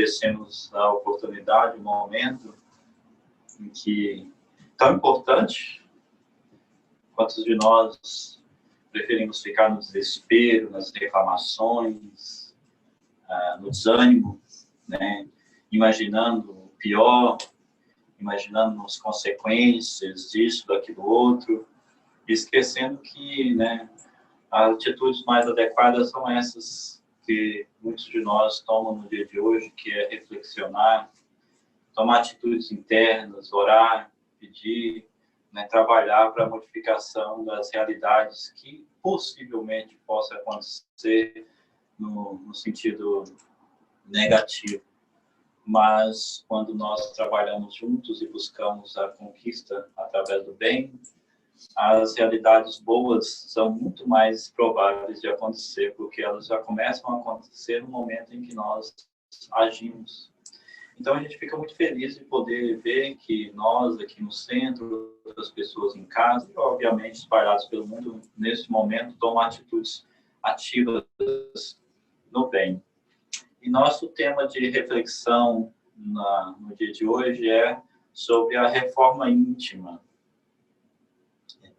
esquecemos da oportunidade, o momento em que, tão importante, quantos de nós preferimos ficar no desespero, nas reclamações, no desânimo, né? Imaginando o pior, imaginando as consequências disso, daquilo outro, esquecendo que, né, as atitudes mais adequadas são essas que muitos de nós tomam no dia de hoje, que é reflexionar, tomar atitudes internas, orar, pedir, né, trabalhar para a modificação das realidades que possivelmente possa acontecer no sentido negativo. Mas quando nós trabalhamos juntos e buscamos a conquista através do bem, as realidades boas são muito mais prováveis de acontecer, porque elas já começam a acontecer no momento em que nós agimos. Então a gente fica muito feliz de poder ver que nós aqui no centro, as pessoas em casa, e obviamente espalhados pelo mundo, nesse momento, tomam atitudes ativas no bem. E nosso tema de reflexão no dia de hoje é sobre a reforma íntima.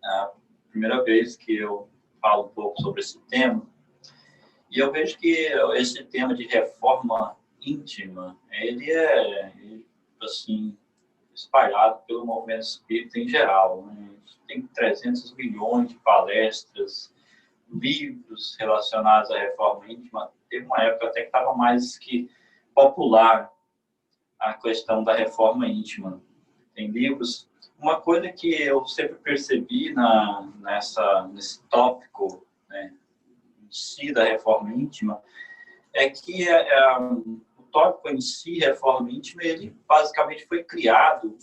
É a primeira vez que eu falo um pouco sobre esse tema, e eu vejo que esse tema de reforma íntima, ele é, assim, espalhado pelo movimento espírita em geral, né? Tem 300 milhões de palestras, livros relacionados à reforma íntima. Teve uma época até que estava mais que popular a questão da reforma íntima. Tem livros. Uma coisa que eu sempre percebi nesse tópico, né, em si da reforma íntima, é que o tópico em si, reforma íntima, ele basicamente foi criado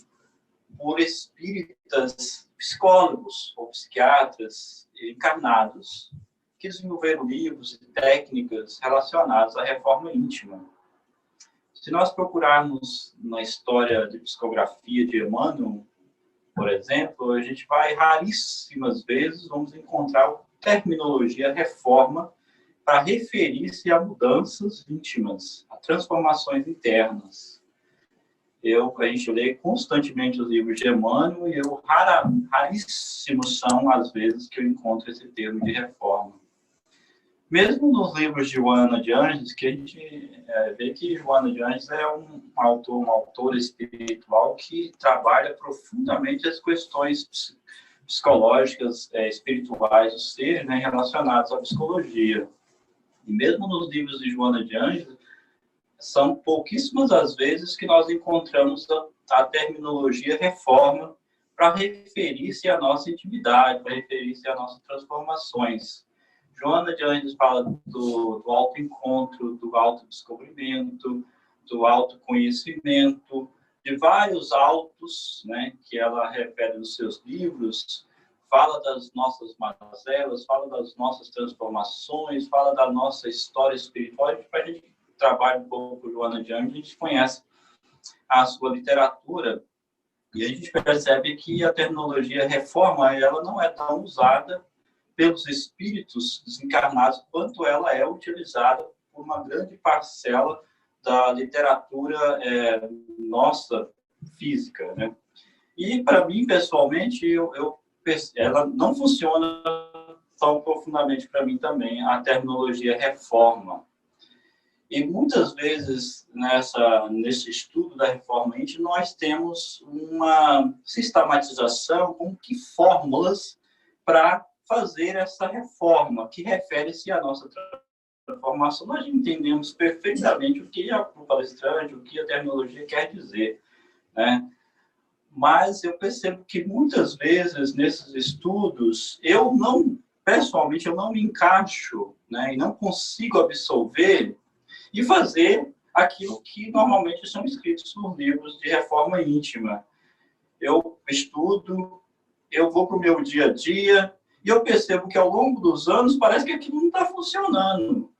por espíritas, psicólogos ou psiquiatras encarnados, que desenvolveram livros e técnicas relacionadas à reforma íntima. Se nós procurarmos na história de psicografia de Emmanuel, por exemplo, a gente vai, raríssimas vezes, vamos encontrar a terminologia reforma para referir-se a mudanças íntimas, a transformações internas. A gente lê constantemente os livros de Emmanuel e raríssimos são as vezes que eu encontro esse termo de reforma. Mesmo nos livros de Joana de Ângeles, que a gente vê que Joana de Ângeles é uma autora espiritual que trabalha profundamente as questões psicológicas, espirituais do ser, né, relacionadas à psicologia. E mesmo nos livros de Joana de Ângeles, são pouquíssimas as vezes que nós encontramos a terminologia reforma para referir-se à nossa intimidade, para referir-se às nossas transformações. Joana de Ângeles fala do autoencontro, do autodescobrimento, do autoconhecimento, de vários autos, né, que ela refere nos seus livros, fala das nossas mazelas, fala das nossas transformações, fala da nossa história espiritual. Para a gente trabalhar um pouco com Joana de Ângeles, a gente conhece a sua literatura e a gente percebe que a terminologia reforma, ela não é tão usada pelos espíritos desencarnados quanto ela é utilizada por uma grande parcela da literatura nossa física, né? E para mim pessoalmente ela não funciona tão profundamente para mim também, a terminologia reforma. E muitas vezes nesse estudo da reforma íntima nós temos uma sistematização com que fórmulas para fazer essa reforma, que refere-se à nossa transformação. Nós entendemos perfeitamente o que o palestrante, o que a terminologia quer dizer, né? Mas eu percebo que muitas vezes nesses estudos, pessoalmente, eu não me encaixo, né? E não consigo absorver e fazer aquilo que normalmente são escritos nos livros de reforma íntima. Eu estudo, eu vou para o meu dia a dia, e eu percebo que ao longo dos anos parece que aquilo não está funcionando,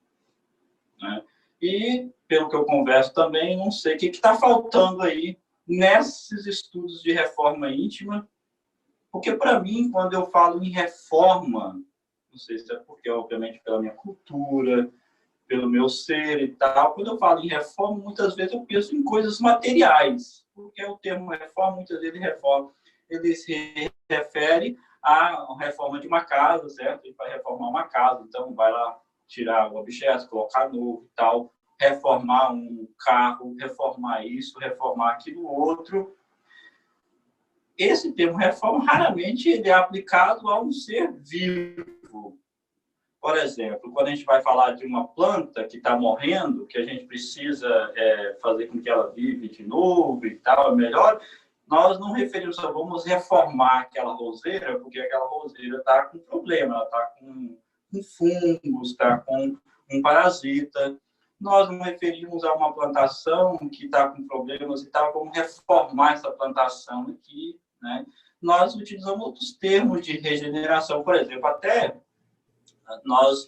né? E, pelo que eu converso também, não sei o que está faltando aí nesses estudos de reforma íntima, porque para mim, quando eu falo em reforma, não sei se é porque, obviamente, pela minha cultura, pelo meu ser e tal. Quando eu falo em reforma, muitas vezes eu penso em coisas materiais, porque o termo reforma, muitas vezes ele se refere à reforma de uma casa, certo? E para reformar uma casa, então vai lá tirar o objeto, colocar novo e tal, reformar um carro, reformar isso, reformar aquilo outro. Esse termo reforma, raramente ele é aplicado a um ser vivo. Por exemplo, quando a gente vai falar de uma planta que está morrendo, que a gente precisa fazer com que ela vive de novo e tal, é melhor, nós não referimos a vamos reformar aquela roseira, porque aquela roseira está com problema, ela está com fungos, está com um parasita. Nós não referimos a uma plantação que está com problemas e tal, vamos reformar essa plantação aqui, né? Nós utilizamos outros termos de regeneração, por exemplo, até nós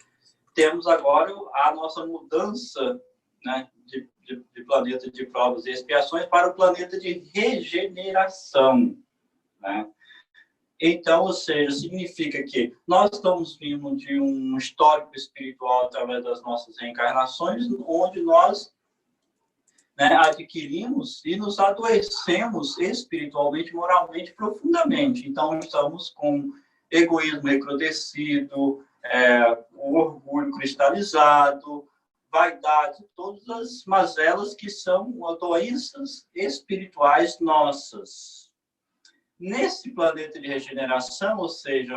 temos agora a nossa mudança, né, de planeta de provas e expiações para o planeta de regeneração, né? Então, ou seja, significa que nós estamos vindo de um histórico espiritual através das nossas reencarnações, onde nós, né, adquirimos e nos adoecemos espiritualmente, moralmente, profundamente. Então, estamos com egoísmo recrudescido, o orgulho cristalizado, vaidade, todas as mazelas que são doenças espirituais nossas. Nesse planeta de regeneração, ou seja,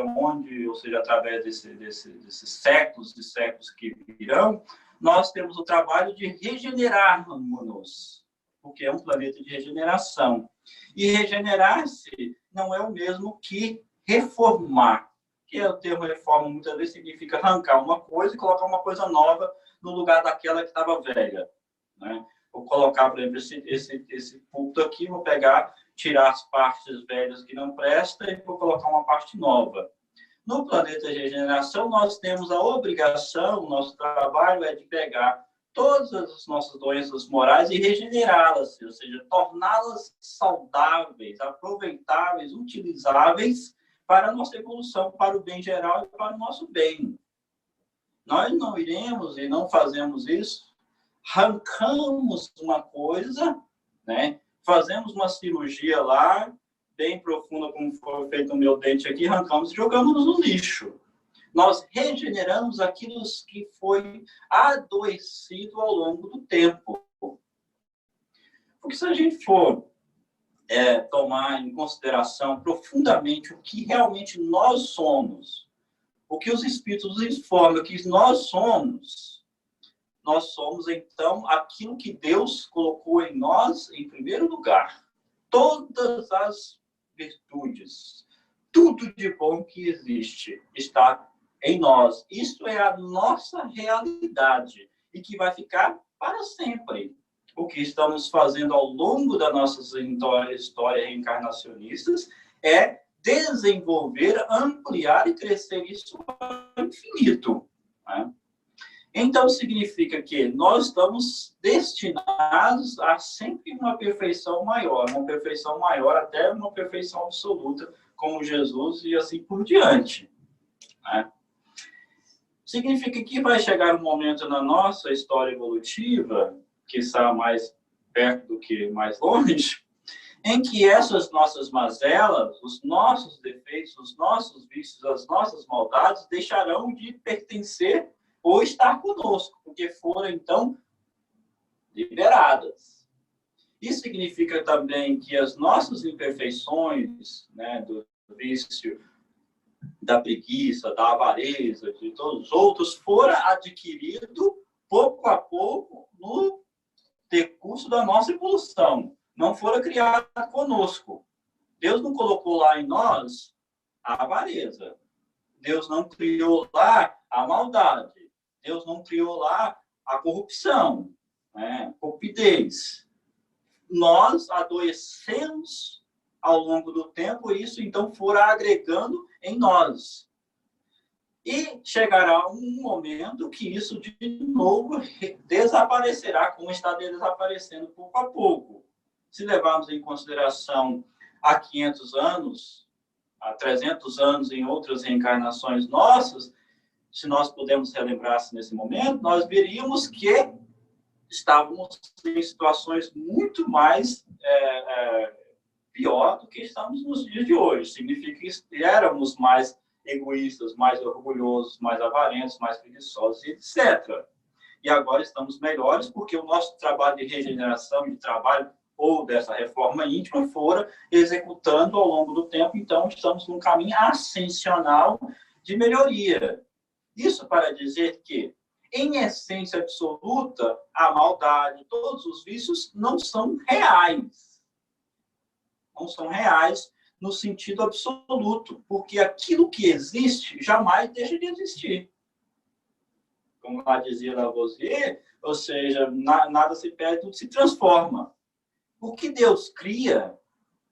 através desses séculos e séculos que virão, nós temos o trabalho de regenerarmos, porque é um planeta de regeneração. E regenerar-se não é o mesmo que reformar, que é o termo reforma, muitas vezes significa arrancar uma coisa e colocar uma coisa nova no lugar daquela que estava velha, né? Vou colocar, por exemplo, esse púlpito aqui, vou pegar, tirar as partes velhas que não prestam e vou colocar uma parte nova. No planeta de regeneração, nós temos a obrigação, nosso trabalho é de pegar todas as nossas doenças morais e regenerá-las, ou seja, torná-las saudáveis, aproveitáveis, utilizáveis para a nossa evolução, para o bem geral e para o nosso bem. Nós não iremos e não fazemos isso, arrancamos uma coisa, né? Fazemos uma cirurgia lá, bem profunda, como foi feito no meu dente aqui, arrancamos e jogamos no lixo. Nós regeneramos aquilo que foi adoecido ao longo do tempo. Porque se a gente for tomar em consideração profundamente o que realmente nós somos, o que os Espíritos nos informam que nós somos, então, aquilo que Deus colocou em nós em primeiro lugar. Todas as virtudes, tudo de bom que existe está em nós. Isso é a nossa realidade e que vai ficar para sempre. O que estamos fazendo ao longo da nossa história reencarnacionistas é desenvolver, ampliar e crescer isso ao infinito, né? Então, significa que nós estamos destinados a sempre uma perfeição maior até uma perfeição absoluta, como Jesus e assim por diante, né? Significa que vai chegar um momento na nossa história evolutiva, que está mais perto do que mais longe, em que essas nossas mazelas, os nossos defeitos, os nossos vícios, as nossas maldades deixarão de pertencer ou estar conosco, porque foram, então, liberadas. Isso significa também que as nossas imperfeições, né, do vício, da preguiça, da avareza, de todos os outros, foram adquiridos pouco a pouco no decurso da nossa evolução. Não foram criados conosco. Deus não colocou lá em nós a avareza. Deus não criou lá a maldade. Deus não criou lá a corrupção, né? Corrupidez. Nós adoecemos ao longo do tempo, e isso então for agregando em nós. E chegará um momento que isso de novo desaparecerá, como está desaparecendo pouco a pouco. Se levarmos em consideração há 500 anos, há 300 anos em outras reencarnações nossas, se nós pudermos relembrar-se nesse momento, nós veríamos que estávamos em situações muito mais pior do que estamos nos dias de hoje. Significa que éramos mais egoístas, mais orgulhosos, mais avarentos, mais preguiçosos, etc. E agora estamos melhores porque o nosso trabalho de regeneração, de trabalho ou dessa reforma íntima fora executando ao longo do tempo. Então, estamos num caminho ascensional de melhoria. Isso para dizer que, em essência absoluta, a maldade, todos os vícios não são reais. Não são reais no sentido absoluto, porque aquilo que existe jamais deixa de existir. Como lá dizia Lavoisier, ou seja, nada se perde, tudo se transforma. O que Deus cria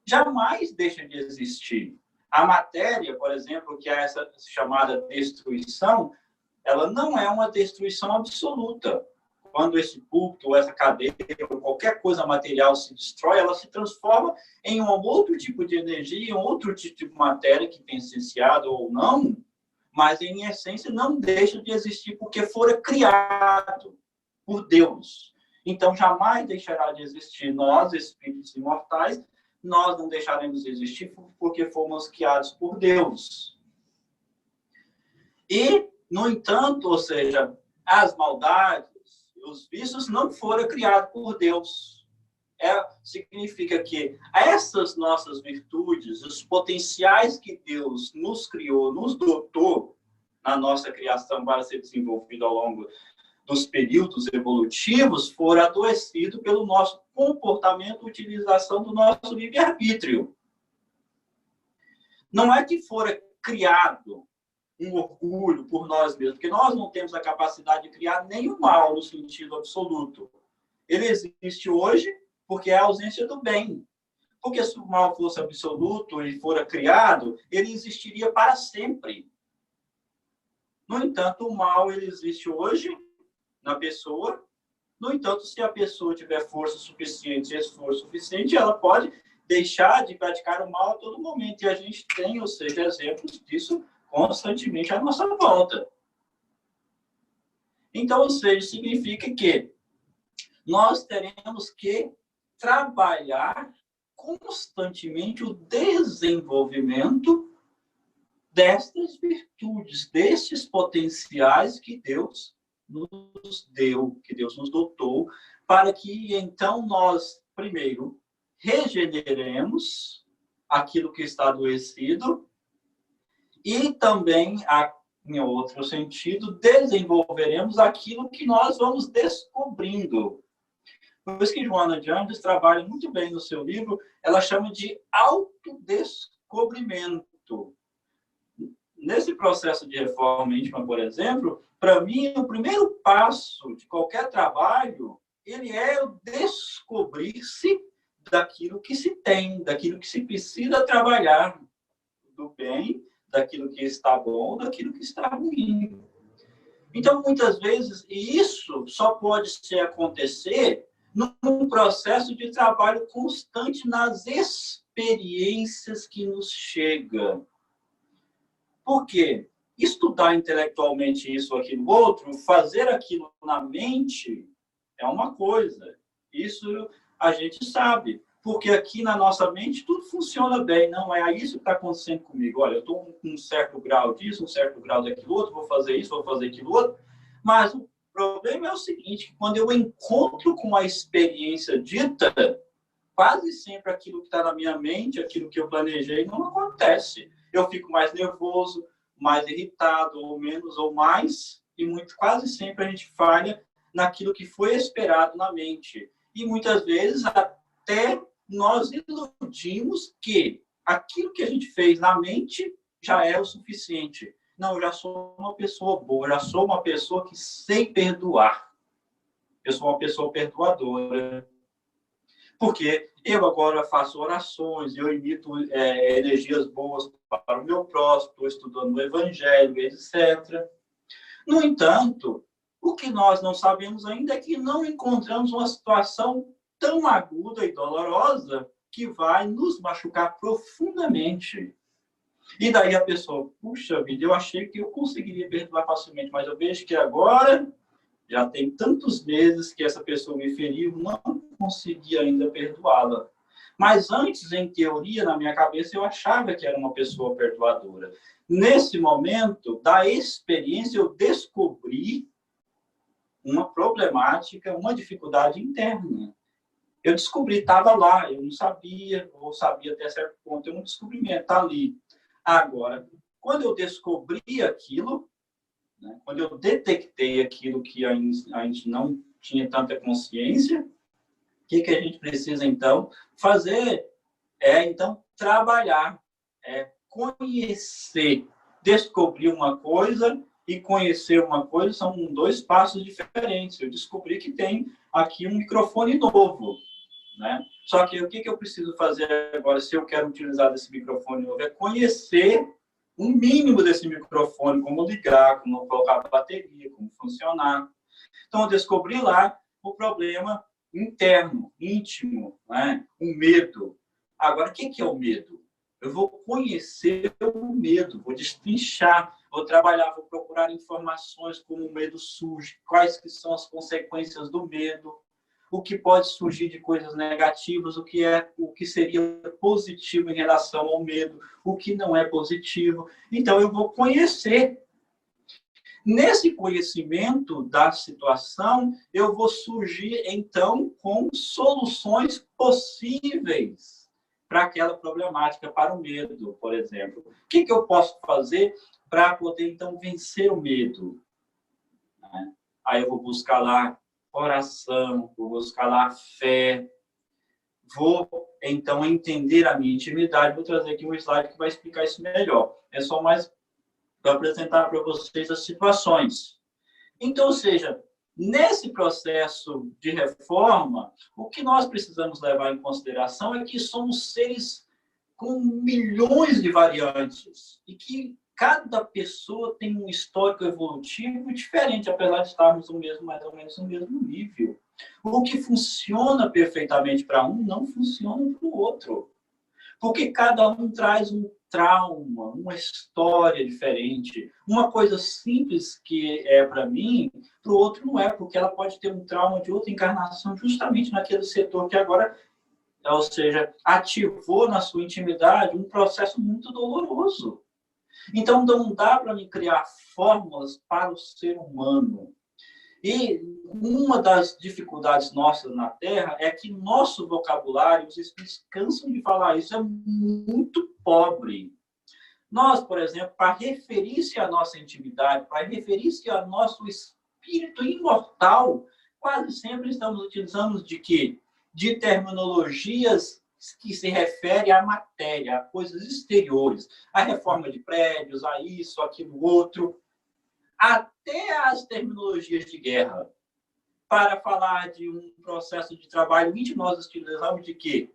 jamais deixa de existir. A matéria, por exemplo, que é essa chamada destruição, ela não é uma destruição absoluta. Quando esse púlpito, ou essa cadeira, ou qualquer coisa material se destrói, ela se transforma em um outro tipo de energia, um outro tipo de matéria que tem essenciado ou não, mas em essência não deixa de existir porque fora criado por Deus. Então jamais deixará de existir nós, espíritos imortais, nós não deixaremos de existir porque fomos criados por Deus. E, no entanto, ou seja, as maldades, os vícios não foram criados por Deus. Significa que essas nossas virtudes, os potenciais que Deus nos criou, nos dotou na nossa criação para ser desenvolvido ao longo dos períodos evolutivos, foram adoecidos pelo nosso comportamento, utilização do nosso livre-arbítrio. Não é que fora criado um orgulho por nós mesmos, porque nós não temos a capacidade de criar nenhum mal no sentido absoluto. Ele existe hoje porque é a ausência do bem. Porque se o mal fosse absoluto e fora criado, ele existiria para sempre. No entanto, o mal ele existe hoje na pessoa. No entanto, se a pessoa tiver força suficiente, esforço suficiente, ela pode deixar de praticar o mal a todo momento. E a gente tem, ou seja, exemplos disso constantemente à nossa volta. Então, ou seja, significa que nós teremos que trabalhar constantemente o desenvolvimento destas virtudes, destes potenciais que Deus nos deu, que Deus nos dotou, para que, então, nós, primeiro, regeneremos aquilo que está adoecido e também, em outro sentido, desenvolveremos aquilo que nós vamos descobrindo. Por isso que Joana de Ângeles trabalha muito bem no seu livro, ela chama de autodescobrimento. Nesse processo de reforma íntima, por exemplo, para mim, o primeiro passo de qualquer trabalho, ele é o descobrir-se daquilo que se tem, daquilo que se precisa trabalhar, do bem, daquilo que está bom, daquilo que está ruim. Então, muitas vezes, e isso só pode acontecer num processo de trabalho constante nas experiências que nos chegam. Por quê? Estudar intelectualmente isso ou aquilo outro, fazer aquilo na mente é uma coisa. Isso a gente sabe. Porque aqui na nossa mente tudo funciona bem. Não é isso que está acontecendo comigo. Olha, eu estou com um certo grau disso, um certo grau daquilo outro, vou fazer isso, vou fazer aquilo outro. Mas o problema é o seguinte, que quando eu encontro com a experiência dita, quase sempre aquilo que está na minha mente, aquilo que eu planejei, não acontece. Eu fico mais nervoso, mais irritado, ou menos, ou mais, e quase sempre a gente falha naquilo que foi esperado na mente. E muitas vezes até nós iludimos que aquilo que a gente fez na mente já é o suficiente. Não, eu já sou uma pessoa boa, eu já sou uma pessoa que sei perdoar. Eu sou uma pessoa perdoadora. Porque eu agora faço orações, eu emito energias boas para o meu próximo, estou estudando o Evangelho, etc. No entanto, o que nós não sabemos ainda é que não encontramos uma situação tão aguda e dolorosa que vai nos machucar profundamente. E daí a pessoa, puxa vida, eu achei que eu conseguiria perdoar facilmente, mas eu vejo que agora já tem tantos meses que essa pessoa me feriu, não consegui ainda perdoá-la. Mas antes, em teoria, na minha cabeça, eu achava que era uma pessoa perdoadora. Nesse momento, da experiência, eu descobri uma problemática, uma dificuldade interna. Eu descobri, estava lá, eu não sabia, ou sabia até certo ponto, eu não descobri, está ali. Agora, quando eu descobri aquilo, né, quando eu detectei aquilo que a gente não tinha tanta consciência, o que a gente precisa, então, fazer? Então, trabalhar, conhecer, descobrir uma coisa e conhecer uma coisa são dois passos diferentes. Eu descobri que tem aqui um microfone novo, né? Só que o que eu preciso fazer agora, se eu quero utilizar esse microfone novo, é conhecer o mínimo desse microfone, como ligar, como colocar a bateria, como funcionar. Então, eu descobri lá o problema interno, íntimo, né? O medo. Agora, o que é o medo? Eu vou conhecer o medo, vou destrinchar, vou trabalhar, vou procurar informações como o medo surge, quais que são as consequências do medo, o que pode surgir de coisas negativas, o que seria positivo em relação ao medo, o que não é positivo. Então, eu vou conhecer. Nesse conhecimento da situação, eu vou surgir, então, com soluções possíveis para aquela problemática, para o medo, por exemplo. O que eu posso fazer para poder, então, vencer o medo? Aí eu vou buscar lá oração, vou buscar lá fé, vou, então, entender a minha intimidade. Vou trazer aqui um slide que vai explicar isso melhor. É só mais para apresentar para vocês as situações. Então, ou seja, nesse processo de reforma, o que nós precisamos levar em consideração é que somos seres com milhões de variantes e que cada pessoa tem um histórico evolutivo diferente, apesar de estarmos mais ou menos no mesmo nível. O que funciona perfeitamente para um não funciona para o outro. Porque cada um traz um trauma, uma história diferente. Uma coisa simples que é para mim, para o outro não é, porque ela pode ter um trauma de outra encarnação justamente naquele setor que agora, ou seja, ativou na sua intimidade um processo muito doloroso. Então, não dá para me criar fórmulas para o ser humano. E uma das dificuldades nossas na Terra é que nosso vocabulário, os espíritos cansam de falar isso, é muito pobre. Nós, por exemplo, para referir-se à nossa intimidade, para referir-se ao nosso espírito imortal, quase sempre estamos utilizando de quê? De terminologias que se referem à matéria, a coisas exteriores, a reforma de prédios, a isso, aquilo, outro, até as terminologias de guerra. Para falar de um processo de trabalho íntimo, nós utilizamos de quê?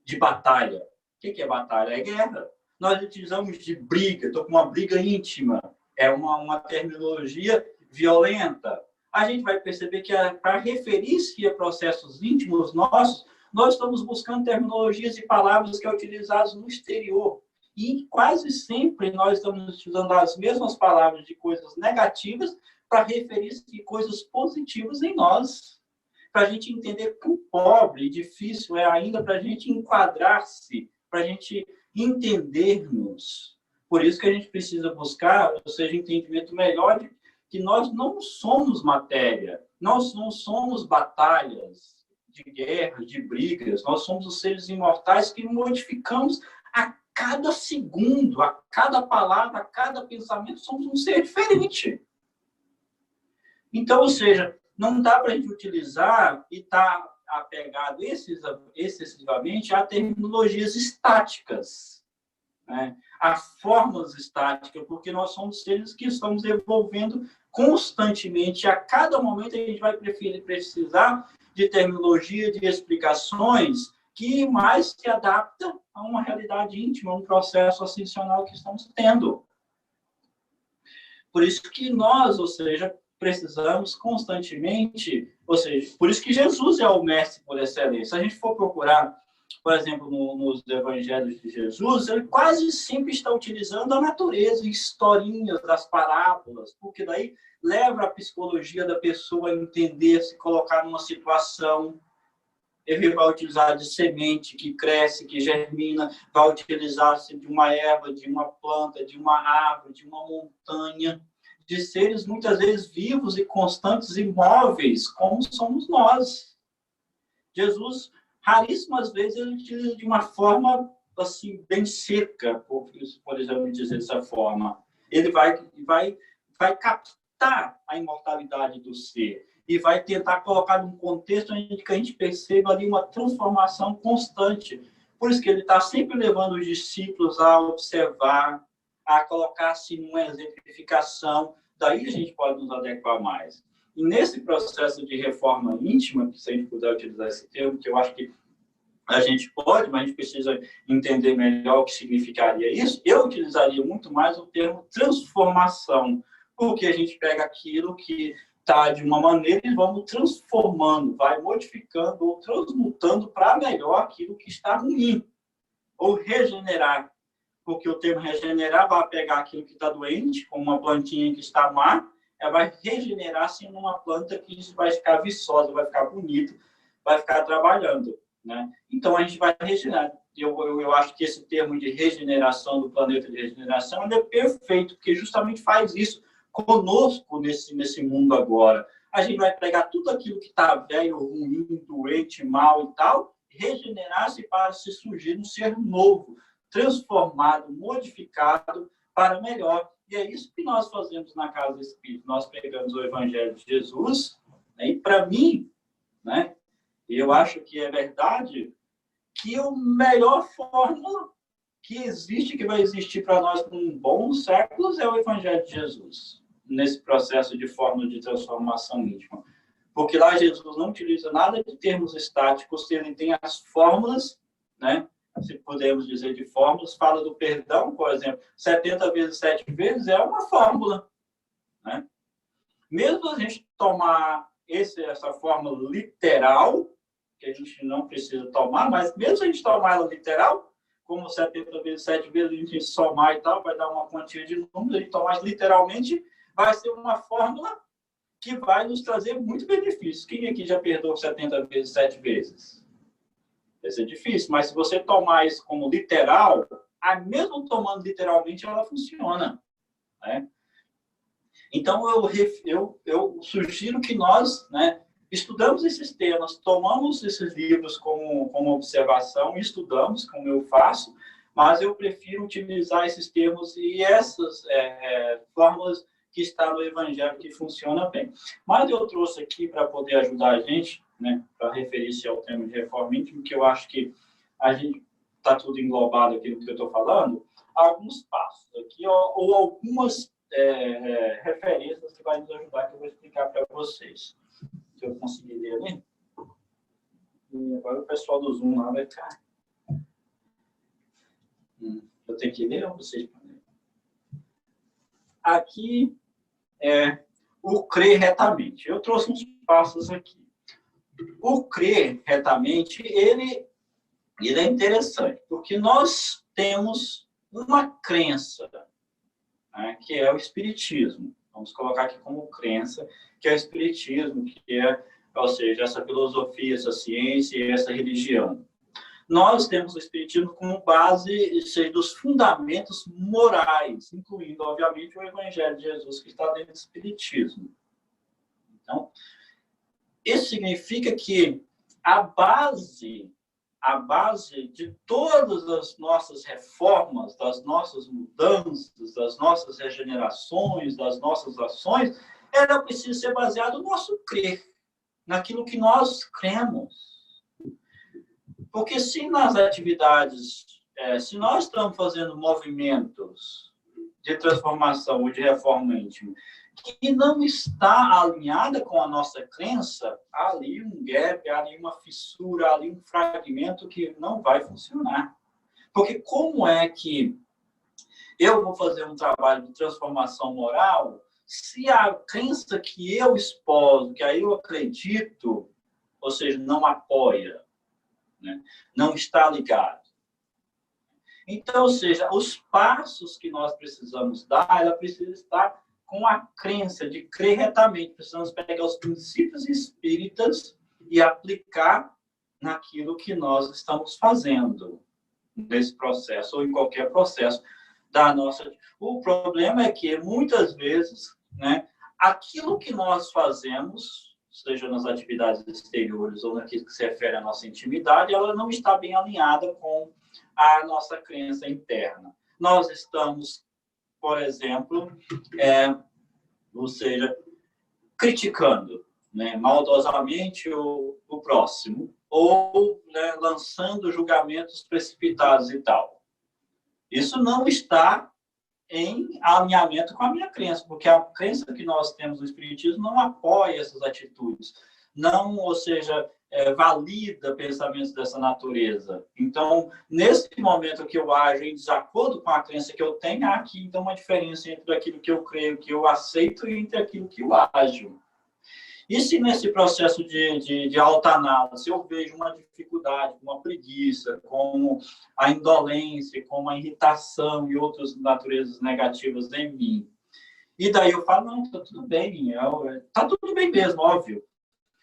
De batalha. O que é batalha? É guerra. Nós utilizamos de briga, estou com uma briga íntima. É uma terminologia violenta. A gente vai perceber que para referir-se a processos íntimos nossos, nós estamos buscando terminologias e palavras que são utilizadas no exterior. E quase sempre nós estamos utilizando as mesmas palavras de coisas negativas para referir-se a coisas positivas em nós. Para a gente entender quão pobre e difícil é ainda para a gente enquadrar-se, para a gente entendermos. Por isso que a gente precisa buscar, ou seja, entendimento melhor de que nós não somos matéria, nós não somos batalhas de guerra, de brigas, nós somos os seres imortais que modificamos a cada segundo, a cada palavra, a cada pensamento, somos um ser diferente. Então, ou seja, não dá para a gente utilizar e estar apegado excessivamente a terminologias estáticas, né? A formas estáticas, porque nós somos seres que estamos evolvendo constantemente. A cada momento a gente vai precisar de terminologia, de explicações que mais se adaptam a uma realidade íntima, a um processo ascensional que estamos tendo. Por isso que nós, ou seja, precisamos constantemente, ou seja, por isso que Jesus é o mestre por excelência. Se a gente for procurar por exemplo, nos evangelhos de Jesus, ele quase sempre está utilizando a natureza, historinhas das parábolas, porque daí leva a psicologia da pessoa a entender, se colocar numa situação. Ele vai utilizar de semente que cresce, que germina, vai utilizar-se de uma erva, de uma planta, de uma árvore, de uma montanha, de seres muitas vezes vivos e constantes, imóveis, como somos nós. Jesus, raríssimas vezes, ele utiliza de uma forma assim, bem seca, por exemplo, dizer dessa forma. Ele vai captar a imortalidade do ser e vai tentar colocar num contexto onde que a gente perceba ali uma transformação constante. Por isso que ele está sempre levando os discípulos a observar, a colocar-se numa exemplificação. Daí a gente pode nos adequar mais. E nesse processo de reforma íntima, se a gente puder utilizar esse termo, que eu acho que a gente pode, mas a gente precisa entender melhor o que significaria isso, eu utilizaria muito mais o termo transformação, porque a gente pega aquilo que está de uma maneira e vamos transformando, vai modificando ou transmutando para melhor aquilo que está ruim, ou regenerar, porque o termo regenerar vai pegar aquilo que está doente, como uma plantinha que está má, ela vai regenerar-se em uma planta que vai ficar viçosa, vai ficar bonita, vai ficar trabalhando, né? Então, a gente vai regenerar. Eu acho que esse termo de regeneração, do planeta de regeneração, ele é perfeito, porque justamente faz isso conosco nesse mundo agora. A gente vai pegar tudo aquilo que está velho, ruim, doente, mal e tal, regenerar-se para se surgir um ser novo, transformado, modificado para melhor. E é isso que nós fazemos na Casa do Espírito. Nós pegamos o Evangelho de Jesus, né, e para mim, né, eu acho que é verdade, que a melhor forma que existe, que vai existir para nós por um bons séculos, é o Evangelho de Jesus, nesse processo de forma de transformação íntima. Porque lá Jesus não utiliza nada de termos estáticos, ele tem as fórmulas, né? Se podemos dizer de fórmulas, fala do perdão, por exemplo, 70 vezes 7 vezes é uma fórmula, né? Mesmo a gente tomar essa fórmula literal, que a gente não precisa tomar, mas mesmo a gente tomar ela literal, como 70 vezes 7 vezes, a gente somar e tal, vai dar uma quantia de números, a gente tomar literalmente, vai ser uma fórmula que vai nos trazer muito benefícios. Quem aqui já perdoou 70 vezes 7 vezes? Vai ser difícil, mas se você tomar isso como literal, mesmo tomando literalmente, ela funciona, né? Então, eu sugiro que nós, né, estudamos esses temas, tomamos esses livros como observação, estudamos, como eu faço, mas eu prefiro utilizar esses termos e essas fórmulas que está no Evangelho, que funciona bem. Mas eu trouxe aqui para poder ajudar a gente, né, para referir-se ao tema de reforma íntima, que eu acho que a gente está tudo englobado aqui no que eu estou falando, alguns passos aqui, ou algumas referências que vai nos ajudar, que eu vou explicar para vocês. Se eu conseguir ler ali. E agora o pessoal do Zoom lá vai ficar. Eu tenho que ler ou vocês podem ler? Aqui é o crer retamente. Eu trouxe uns passos aqui. O crer retamente, ele é interessante, porque nós temos uma crença, né, que é o Espiritismo. Vamos colocar aqui como crença, que é o Espiritismo, ou seja, essa filosofia, essa ciência e essa religião. Nós temos o Espiritismo como base dos fundamentos morais, incluindo, obviamente, o Evangelho de Jesus, que está dentro do Espiritismo. Então, isso significa que a base de todas as nossas reformas, das nossas mudanças, das nossas regenerações, das nossas ações, ela precisa ser baseada no nosso crer, naquilo que nós cremos. Porque se nas atividades, se nós estamos fazendo movimentos de transformação ou de reforma íntima, que não está alinhada com a nossa crença, há ali um gap, há ali uma fissura, há ali um fragmento que não vai funcionar. Porque como é que eu vou fazer um trabalho de transformação moral se a crença que eu esposo, que aí eu acredito, ou seja, não apoia? né? Não está ligado. Então, ou seja, os passos que nós precisamos dar, ela precisa estar com a crença de crer retamente. Precisamos pegar os princípios espíritas e aplicar naquilo que nós estamos fazendo nesse processo ou em qualquer processo da nossa. O problema é que muitas vezes, né, aquilo que nós fazemos, seja nas atividades exteriores ou naquilo que se refere à nossa intimidade, ela não está bem alinhada com a nossa crença interna. Nós estamos, por exemplo, ou seja, criticando, né, maldosamente o próximo, ou, né, lançando julgamentos precipitados e tal. Isso não está em alinhamento com a minha crença, porque a crença que nós temos no Espiritismo não apoia essas atitudes, não, ou seja, valida pensamentos dessa natureza. Então, nesse momento que eu ajo em desacordo com a crença que eu tenho, há aqui, então, uma diferença entre aquilo que eu creio, que eu aceito, e entre aquilo que eu ajo. E se nesse processo de autoanálise eu vejo uma dificuldade, uma preguiça, como a indolência, como a irritação e outras naturezas negativas em mim, e daí eu falo, não, está tudo bem, está tudo bem mesmo, óbvio.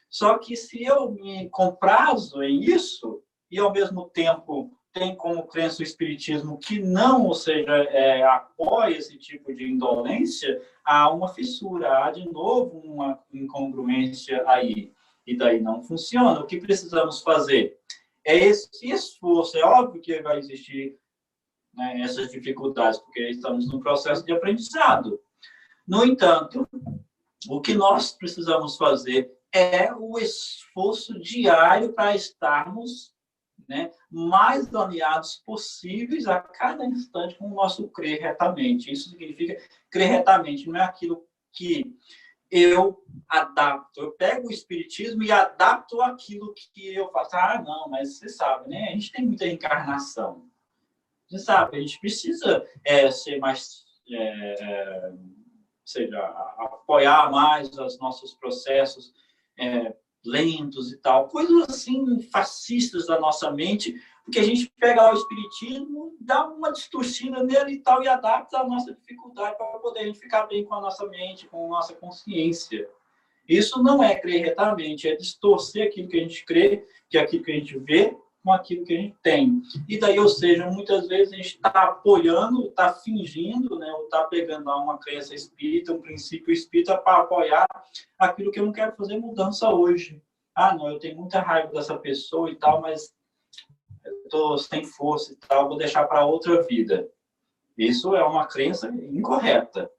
Só que se eu me comprazo em isso, e ao mesmo tempo tem como crença o Espiritismo que não, ou seja, apoia esse tipo de indolência, há uma fissura, há de novo uma incongruência aí. E daí não funciona. O que precisamos fazer? É esse esforço. É óbvio que vai existir, né, essas dificuldades, porque estamos num processo de aprendizado. No entanto, o que nós precisamos fazer é o esforço diário para estarmos, né, mais alinhados possíveis a cada instante com o nosso crer retamente. Isso significa crer retamente, não é aquilo que eu adapto. Eu pego o Espiritismo e adapto aquilo que eu faço. Ah, não, mas você sabe, né? A gente tem muita reencarnação. Você sabe, a gente precisa ser mais... seja, apoiar mais os nossos processos lentos e tal, coisas assim fascistas da nossa mente, porque a gente pega lá o Espiritismo, dá uma distorcida nele e tal, e adapta a nossa dificuldade para poder a gente ficar bem com a nossa mente, com a nossa consciência. Isso não é crer retamente, é distorcer aquilo que a gente crê, que é aquilo que a gente vê, com aquilo que a gente tem. E daí, ou seja, muitas vezes a gente está apoiando, está fingindo, né, ou está pegando lá uma crença espírita, um princípio espírita para apoiar aquilo que eu não quero fazer mudança hoje. Ah, não, eu tenho muita raiva dessa pessoa e tal, mas eu estou sem força e tal, vou deixar para outra vida. Isso é uma crença incorreta.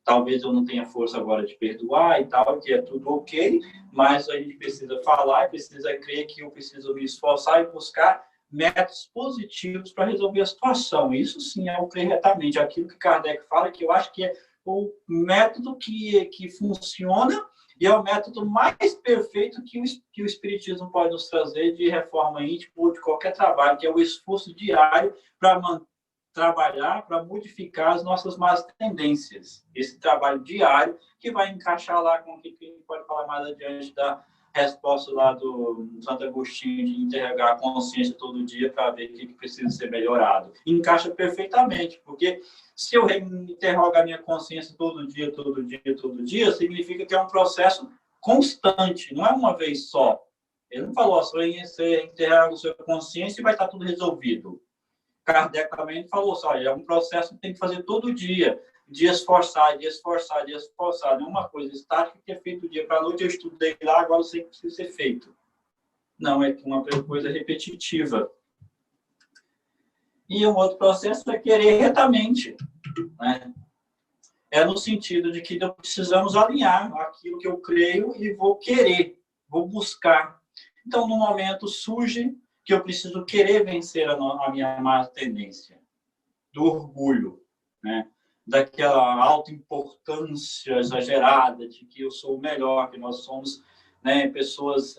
Talvez eu não tenha força agora de perdoar e tal, que é tudo ok, mas a gente precisa falar, precisa crer que eu preciso me esforçar e buscar métodos positivos para resolver a situação. Isso sim é o crer retamente. Aquilo que Kardec fala, que eu acho que é o método que funciona e é o método mais perfeito que o Espiritismo pode nos trazer de reforma íntima ou de qualquer trabalho, que é o esforço diário para trabalhar, para modificar as nossas más tendências. Esse trabalho diário que vai encaixar lá com o que a gente pode falar mais adiante da resposta lá do Santo Agostinho de interrogar a consciência todo dia para ver o que precisa ser melhorado. Encaixa perfeitamente, porque se eu interrogo a minha consciência todo dia, significa que é um processo constante, não é uma vez só. Ele não falou assim, você interroga a sua consciência e vai estar tudo resolvido. Kardec também falou assim, olha, é um processo que tem que fazer todo dia, dias forçados. Não é uma coisa estática que é feito do dia para a noite, eu estudei lá, agora eu sei que precisa ser feito. Não, é uma coisa repetitiva. E um outro processo é querer retamente, né? É no sentido de que nós precisamos alinhar aquilo que eu creio e vou querer, vou buscar. Então, no momento surge que eu preciso querer vencer a minha má tendência, do orgulho, né? Daquela autoimportância exagerada de que eu sou o melhor, que nós somos, né, pessoas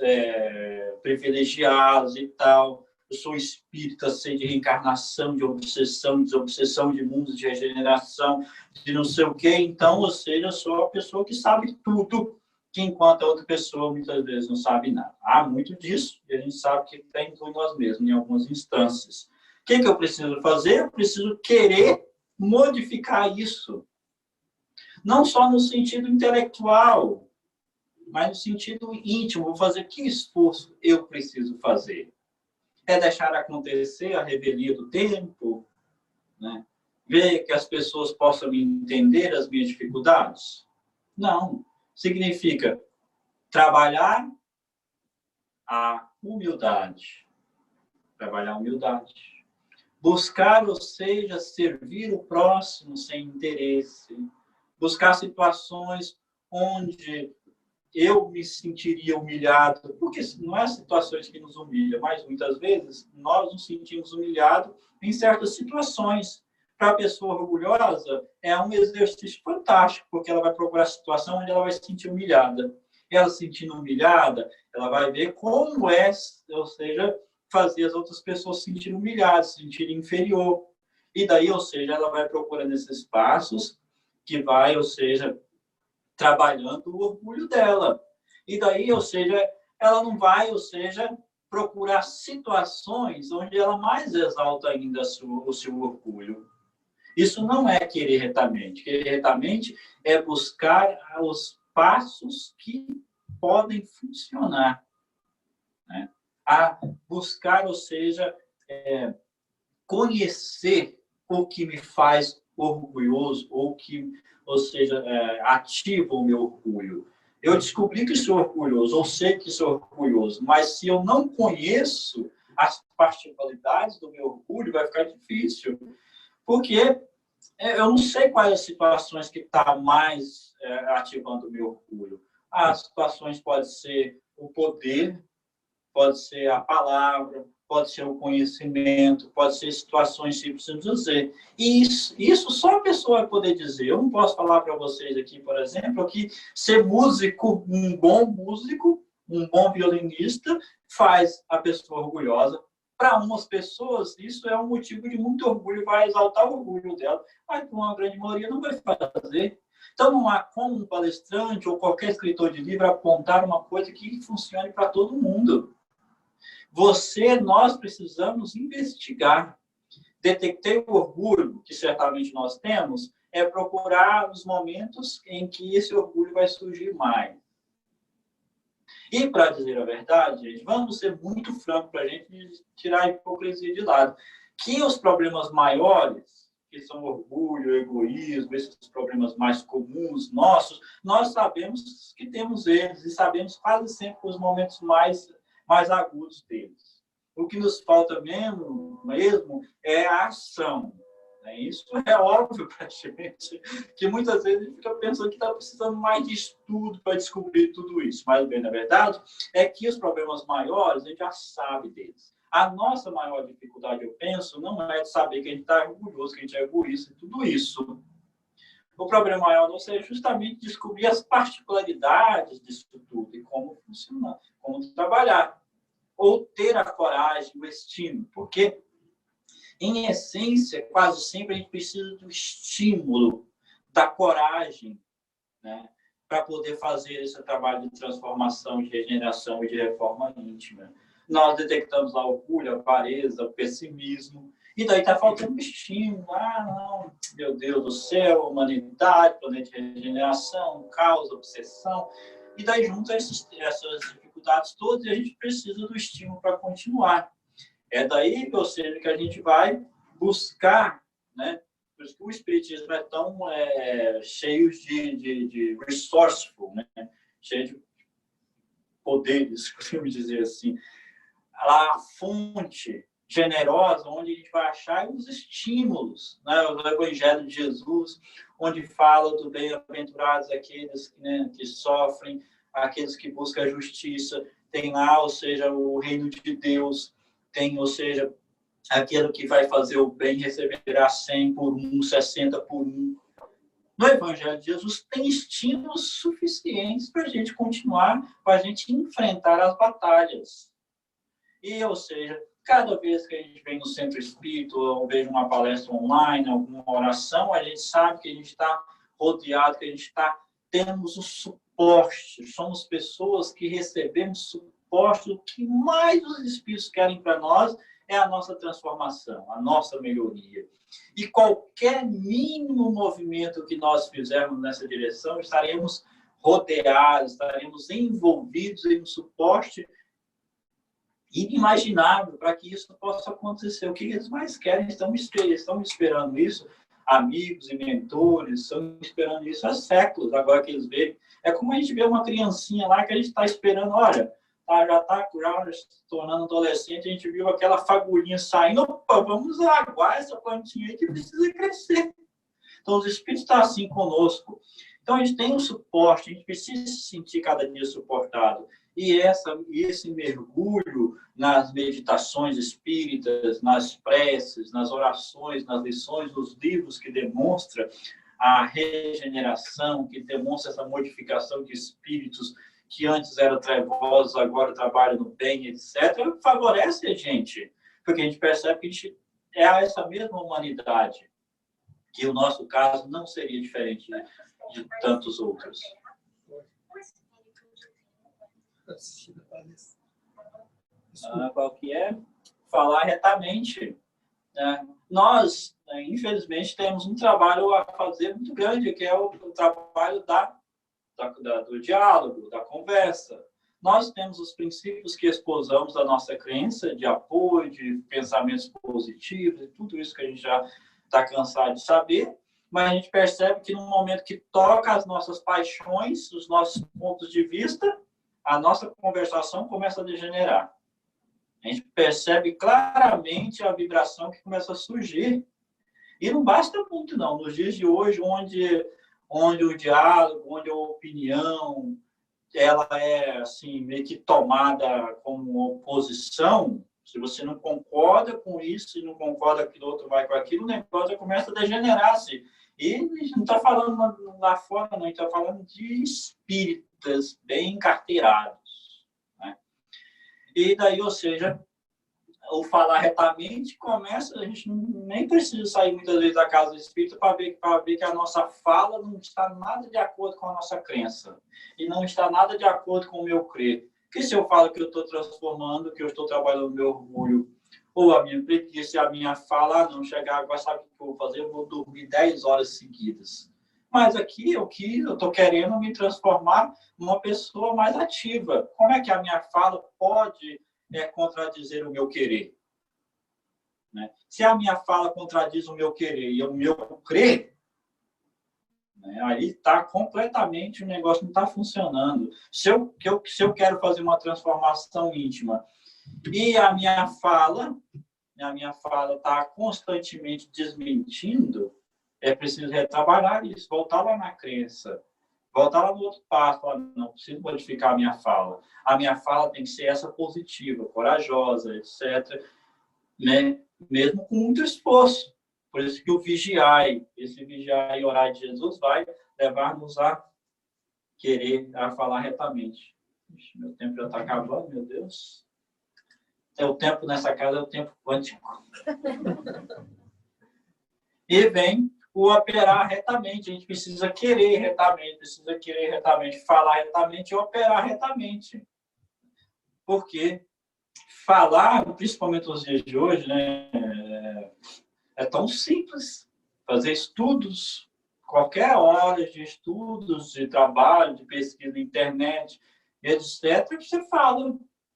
privilegiadas e tal. Eu sou espírita, sei de reencarnação, de obsessão, desobsessão, de mundos, de regeneração, de não sei o quê. Então, ou seja, eu sou a pessoa que sabe tudo que enquanto a outra pessoa muitas vezes não sabe nada. Há muito disso, e a gente sabe que está em nós mesmos, em algumas instâncias. O que eu preciso fazer? Eu preciso querer modificar isso. Não só no sentido intelectual, mas no sentido íntimo. Vou fazer que esforço eu preciso fazer? É deixar acontecer a revelia do tempo, né? Ver que as pessoas possam me entender as minhas dificuldades? Não. Significa trabalhar a humildade. Trabalhar a humildade. Buscar, ou seja, servir o próximo sem interesse. Buscar situações onde eu me sentiria humilhado, porque não é situações que nos humilham, mas muitas vezes nós nos sentimos humilhados em certas situações. Para a pessoa orgulhosa, é um exercício fantástico, porque ela vai procurar a situação onde ela vai se sentir humilhada. Ela se sentindo humilhada, ela vai ver como é, ou seja, fazer as outras pessoas se sentirem humilhadas, se sentirem inferior. E daí, ou seja, ela vai procurando esses passos que vai, ou seja, trabalhando o orgulho dela. E daí, ou seja, ela não vai, ou seja, procurar situações onde ela mais exalta ainda o seu orgulho. Isso não é querer retamente. Querer retamente é buscar os passos que podem funcionar. Né? A buscar, ou seja, conhecer o que me faz orgulhoso, ou seja, ativa o meu orgulho. Eu descobri que sou orgulhoso, ou sei que sou orgulhoso, mas se eu não conheço as particularidades do meu orgulho, vai ficar difícil. Porque eu não sei quais as situações que estão mais ativando o meu orgulho. As situações podem ser o poder, pode ser a palavra, pode ser o conhecimento, pode ser situações simples de dizer. E isso só a pessoa vai poder dizer. Eu não posso falar para vocês aqui, por exemplo, que ser músico, um bom violinista, faz a pessoa orgulhosa. Para umas pessoas, isso é um motivo de muito orgulho, vai exaltar o orgulho dela, mas para uma grande maioria não vai fazer. Então, não há como um palestrante ou qualquer escritor de livro apontar uma coisa que funcione para todo mundo. Nós precisamos investigar. Detectei o orgulho, que certamente nós temos, é procurar os momentos em que esse orgulho vai surgir mais. E, para dizer a verdade, gente, vamos ser muito francos para a gente tirar a hipocrisia de lado. Que os problemas maiores, que são orgulho, egoísmo, esses problemas mais comuns nossos, nós sabemos que temos eles e sabemos quase sempre os momentos mais agudos deles. O que nos falta mesmo é a ação. Isso é óbvio para a gente, que muitas vezes a gente fica pensando que está precisando mais de estudo para descobrir tudo isso. Mas, bem, na verdade, é que os problemas maiores, a gente já sabe deles. A nossa maior dificuldade, eu penso, não é de saber que a gente está orgulhoso, que a gente é egoísta e tudo isso. O problema maior não é justamente descobrir as particularidades disso tudo e como funcionar, como trabalhar. Ou ter a coragem, o estímulo, porque em essência, quase sempre a gente precisa do estímulo, da coragem, né, para poder fazer esse trabalho de transformação, de regeneração e de reforma íntima. Nós detectamos lá o orgulho, a avareza, o pessimismo, e daí está faltando estímulo. Não, meu Deus do céu, humanidade, planeta de regeneração, causa, obsessão. E daí junta essas dificuldades todas e a gente precisa do estímulo para continuar. É daí, ou seja, que a gente vai buscar, né? Por isso que o Espiritismo é tão cheio de resourceful, né? Cheio de poderes, podemos dizer assim. A fonte generosa, onde a gente vai achar os estímulos, né? O Evangelho de Jesus, onde fala do bem-aventurados aqueles, né, que sofrem, aqueles que buscam a justiça, tem lá, ou seja, o reino de Deus, tem, ou seja, aquele que vai fazer o bem receberá 100 por 1, 60 por 1. No Evangelho de Jesus tem estímulos suficientes para a gente continuar, para a gente enfrentar as batalhas. E, ou seja, cada vez que a gente vem no centro espírita, ou veja uma palestra online, alguma oração, a gente sabe que a gente está rodeado, que a gente temos o suporte, somos pessoas que recebemos suporte. O que mais os Espíritos querem para nós é a nossa transformação, a nossa melhoria. E qualquer mínimo movimento que nós fizermos nessa direção, estaremos rodeados, estaremos envolvidos em um suporte inimaginável para que isso possa acontecer. O que eles mais querem, estão esperando isso. Amigos e mentores estão esperando isso há séculos, agora que eles veem. É como a gente vê uma criancinha lá que a gente está esperando, olha, já está se tornando adolescente, a gente viu aquela fagulhinha saindo, opa, vamos aguar essa plantinha aí que precisa crescer. Então, os Espíritos estão assim conosco. Então, a gente tem um suporte, a gente precisa se sentir cada dia suportado. E esse mergulho nas meditações espíritas, nas preces, nas orações, nas lições, nos livros que demonstra a regeneração, que demonstra essa modificação de espíritos que antes eram trevosos, agora trabalham no bem, etc., favorece a gente, porque a gente percebe que a gente é essa mesma humanidade, que o nosso caso não seria diferente de tantos outros. Qual que é? Falar retamente. Nós, infelizmente, temos um trabalho a fazer muito grande, que é o trabalho do diálogo, da conversa. Nós temos os princípios que esposamos da nossa crença, de apoio, de pensamentos positivos, e tudo isso que a gente já está cansado de saber, mas a gente percebe que no momento que toca as nossas paixões, os nossos pontos de vista, a nossa conversação começa a degenerar. A gente percebe claramente a vibração que começa a surgir. E não basta muito, não. Nos dias de hoje, onde o diálogo, onde a opinião, ela é assim, meio que tomada como oposição, se você não concorda com isso e não concorda que o outro vai com aquilo, o negócio começa a degenerar-se. E a gente não está falando lá fora, não, a gente está falando de espíritas bem encarteirados. Né? E daí, ou seja, o falar retamente começa, a gente nem precisa sair muitas vezes da casa do espírita para ver que a nossa fala não está nada de acordo com a nossa crença. E não está nada de acordo com o meu crer. Porque se eu falo que eu estou transformando, que eu estou trabalhando o meu orgulho, ou a minha preguiça, a minha fala, não chegar agora, sabe o que eu vou fazer? Eu vou dormir 10 horas seguidas. Mas aqui eu estou querendo me transformar numa pessoa mais ativa. Como é que a minha fala pode contradizer o meu querer? Né? Se a minha fala contradiz o meu querer e o meu crer, né, aí está completamente, o negócio não está funcionando. Se eu quero fazer uma transformação íntima e a minha fala está constantemente desmentindo, é preciso retrabalhar isso, voltar lá na crença, voltar lá no outro passo, falar, não preciso modificar a minha fala. A minha fala tem que ser essa positiva, corajosa, etc., né? Mesmo com muito esforço. Por isso que o vigiai, esse vigiai e orar de Jesus vai levar-nos a querer, a falar retamente. Ixi, meu tempo já está acabando, meu Deus. O tempo nessa casa é o tempo quântico. E vem o operar retamente. A gente precisa querer retamente, falar retamente e operar retamente. Porque falar, principalmente nos dias de hoje, né, é tão simples. Fazer estudos, qualquer hora de estudos, de trabalho, de pesquisa na internet, etc., você fala.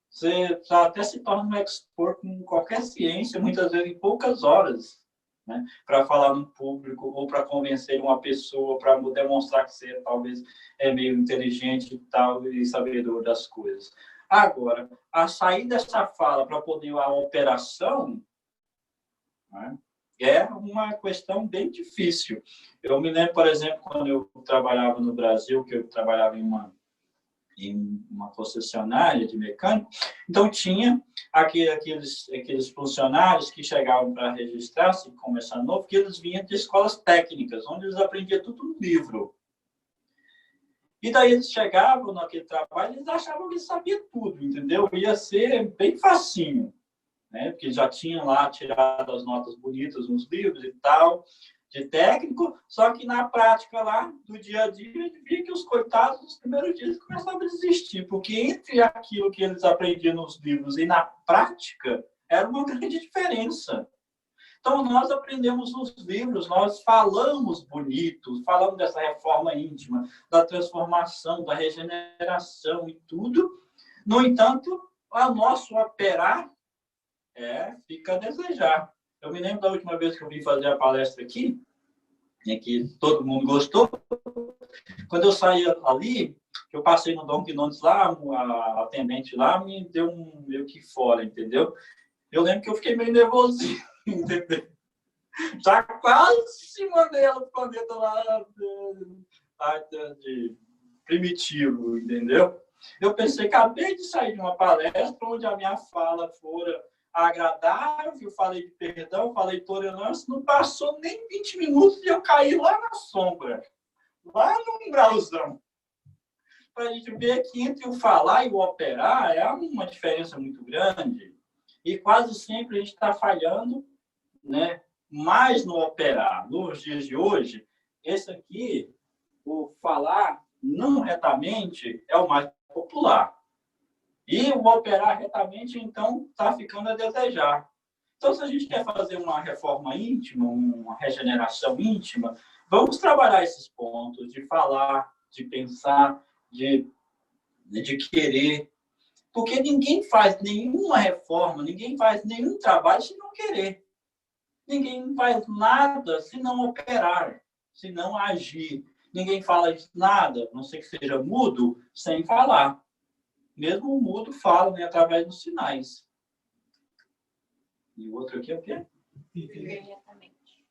Você até se torna um expert em qualquer ciência, muitas vezes em poucas horas, né? Para falar no público ou para convencer uma pessoa, para demonstrar que você talvez é meio inteligente e tal, e sabedor das coisas. Agora, a sair dessa fala para poder a operação, né, é uma questão bem difícil. Eu me lembro, por exemplo, quando eu trabalhava no Brasil, que eu trabalhava em uma concessionária de mecânico, então tinha aqueles funcionários que chegavam para registrar-se, começar novo, que eles vinham de escolas técnicas, onde eles aprendiam tudo no livro. E daí eles chegavam naquele trabalho e eles achavam que eles sabiam tudo, entendeu? Ia ser bem facinho, né? Porque já tinham lá tirado as notas bonitas nos livros e tal, de técnico, só que na prática lá, do dia a dia, a gente via que os coitados, nos primeiros dias, começavam a desistir, porque entre aquilo que eles aprendiam nos livros e na prática, era uma grande diferença. Então, nós aprendemos nos livros, nós falamos bonito, falamos dessa reforma íntima, da transformação, da regeneração e tudo. No entanto, o nosso operar fica a desejar. Eu me lembro da última vez que eu vim fazer a palestra aqui, que todo mundo gostou. Quando eu saí ali, eu passei no Dom Quinones lá, a atendente lá me deu meio que fora, entendeu? Eu lembro que eu fiquei meio nervosinho, entendeu? Já quase mandei ela para o planeta lá de primitivo, entendeu? Eu pensei, acabei de sair de uma palestra onde a minha fala fora agradável, eu falei de perdão, falei de tolerância, não passou nem 20 minutos e eu caí lá na sombra, lá no umbralzão. Para a gente ver que entre o falar e o operar é uma diferença muito grande. E quase sempre a gente está falhando, né? Mais no operar. Nos dias de hoje, esse aqui, o falar não retamente, é o mais popular. E o operar retamente, então, está ficando a desejar. Então, se a gente quer fazer uma reforma íntima, uma regeneração íntima, vamos trabalhar esses pontos de falar, de pensar, de querer. Porque ninguém faz nenhuma reforma, ninguém faz nenhum trabalho se não querer. Ninguém faz nada se não operar, se não agir. Ninguém fala nada, a não ser que seja mudo, sem falar. Mesmo o mudo fala, né, através dos sinais. E o outro aqui é o quê? Viver retamente.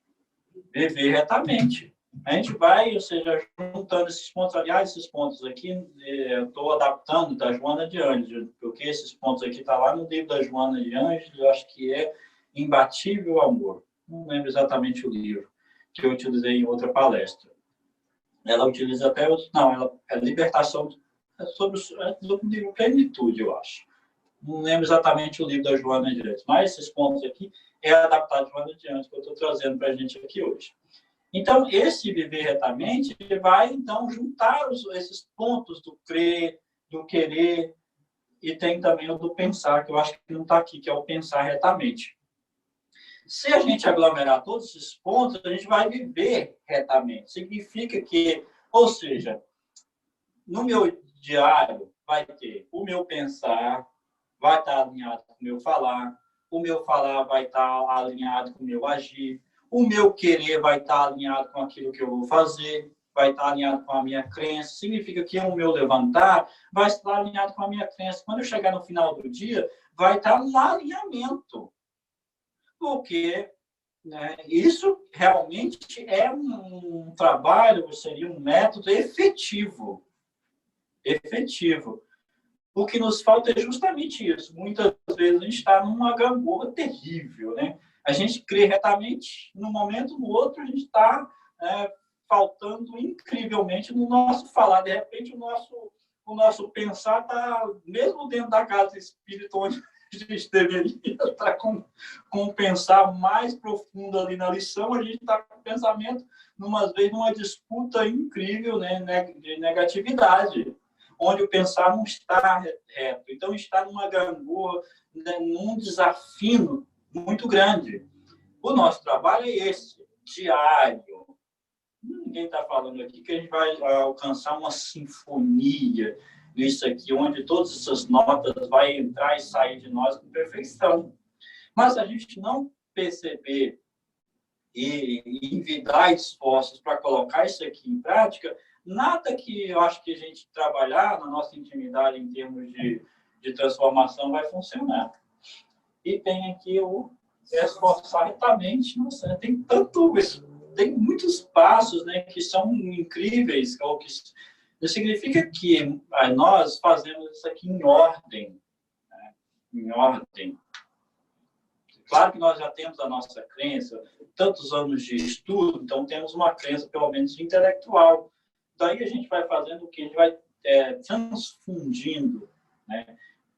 Viver retamente. A gente vai, ou seja, juntando esses pontos. Aliás, esses pontos aqui, eu estou adaptando da Joana de Ângeles, porque esses pontos aqui estão lá no livro da Joana de Ângeles, eu acho que é Imbatível Amor. Não lembro exatamente o livro, que eu utilizei em outra palestra. Ela utiliza até outro. Não, ela é Libertação. Sobre o livro Plenitude, eu acho. Não lembro exatamente o livro da Joana de Ângeles, mas esses pontos aqui é adaptado de Joana de Ângeles, que eu estou trazendo para a gente aqui hoje. Então, esse viver retamente vai, então, juntar esses pontos do crer, do querer, e tem também o do pensar, que eu acho que não está aqui, que é o pensar retamente. Se a gente aglomerar todos esses pontos, a gente vai viver retamente. Significa que, ou seja, no meu diário vai ter o meu pensar, vai estar alinhado com o meu falar vai estar alinhado com o meu agir, o meu querer vai estar alinhado com aquilo que eu vou fazer, vai estar alinhado com a minha crença. Significa que o meu levantar vai estar alinhado com a minha crença. Quando eu chegar no final do dia, vai estar um alinhamento. Porque, né, isso realmente é um trabalho, seria um método efetivo. O que nos falta é justamente isso. Muitas vezes a gente está numa gangorra terrível, né? A gente crê retamente, num momento, no outro, a gente está faltando incrivelmente no nosso falar. De repente, o nosso pensar está, mesmo dentro da casa espírita, onde a gente deveria estar com um pensar mais profundo ali na lição, a gente está com o pensamento, numa disputa incrível, né, de negatividade, onde o pensar não está reto. Então, está numa gangorra, né, num desafio muito grande. O nosso trabalho é esse, diário. Ninguém está falando aqui que a gente vai alcançar uma sinfonia nisso aqui, onde todas essas notas vão entrar e sair de nós com perfeição. Mas se a gente não perceber e envidar esforços para colocar isso aqui em prática, nada que eu acho que a gente trabalhar na nossa intimidade em termos de transformação vai funcionar. E tem aqui o esforçar retamente. Nossa, tem muitos passos, né, que são incríveis, ou que significa que nós fazemos isso aqui em ordem. Né? Em ordem. Claro que nós já temos a nossa crença, tantos anos de estudo, então temos uma crença, pelo menos, intelectual. Daí a gente vai fazendo o que? A gente vai transfundindo, né?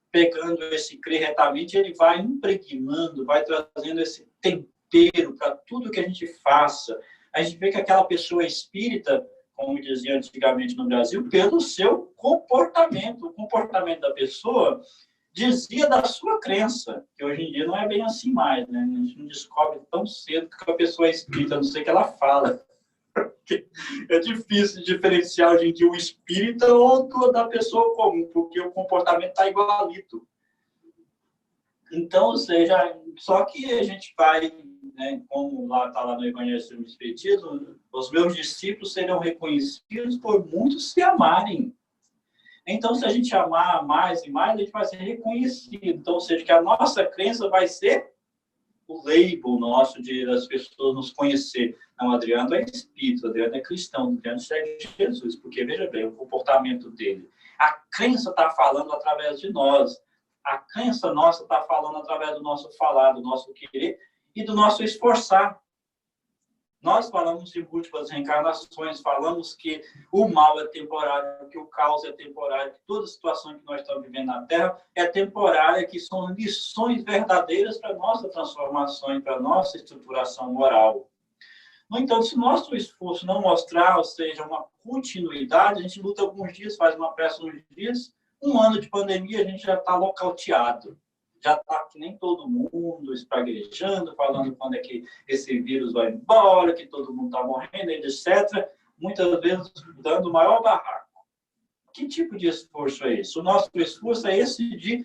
Pegando esse crer retamente, ele vai impregnando, vai trazendo esse tempero para tudo que a gente faça. A gente vê que aquela pessoa é espírita, como dizia antigamente no Brasil, pelo seu comportamento. O comportamento da pessoa dizia da sua crença, que hoje em dia não é bem assim mais, né? A gente não descobre tão cedo que a pessoa é espírita, a não sei que ela fala. É difícil diferenciar hoje em dia o espírita ou da pessoa comum, porque o comportamento está igualito. Então, ou seja, só que a gente vai, né, como está lá no Evangelho do Espiritismo, os meus discípulos serão reconhecidos por muitos se amarem. Então, se a gente amar mais e mais, a gente vai ser reconhecido. Então, ou seja, que a nossa crença vai ser o label nosso de as pessoas nos conhecer. Não, Adriano é espírito, Adriano é cristão, Adriano segue Jesus, porque, veja bem, o comportamento dele. A crença está falando através de nós. A crença nossa está falando através do nosso falar, do nosso querer e do nosso esforçar. Nós falamos de múltiplas reencarnações, falamos que o mal é temporário, que o caos é temporário, que toda situação que nós estamos vivendo na Terra é temporária, que são lições verdadeiras para a nossa transformação e para a nossa estruturação moral. No entanto, se o nosso esforço não mostrar, ou seja, uma continuidade, a gente luta alguns dias, faz uma peça uns dias, um ano de pandemia, a gente já está nocauteado. Já está que nem todo mundo espraguejando, falando quando é que esse vírus vai embora, que todo mundo está morrendo, etc. Muitas vezes dando o maior barraco. Que tipo de esforço é esse? O nosso esforço é esse de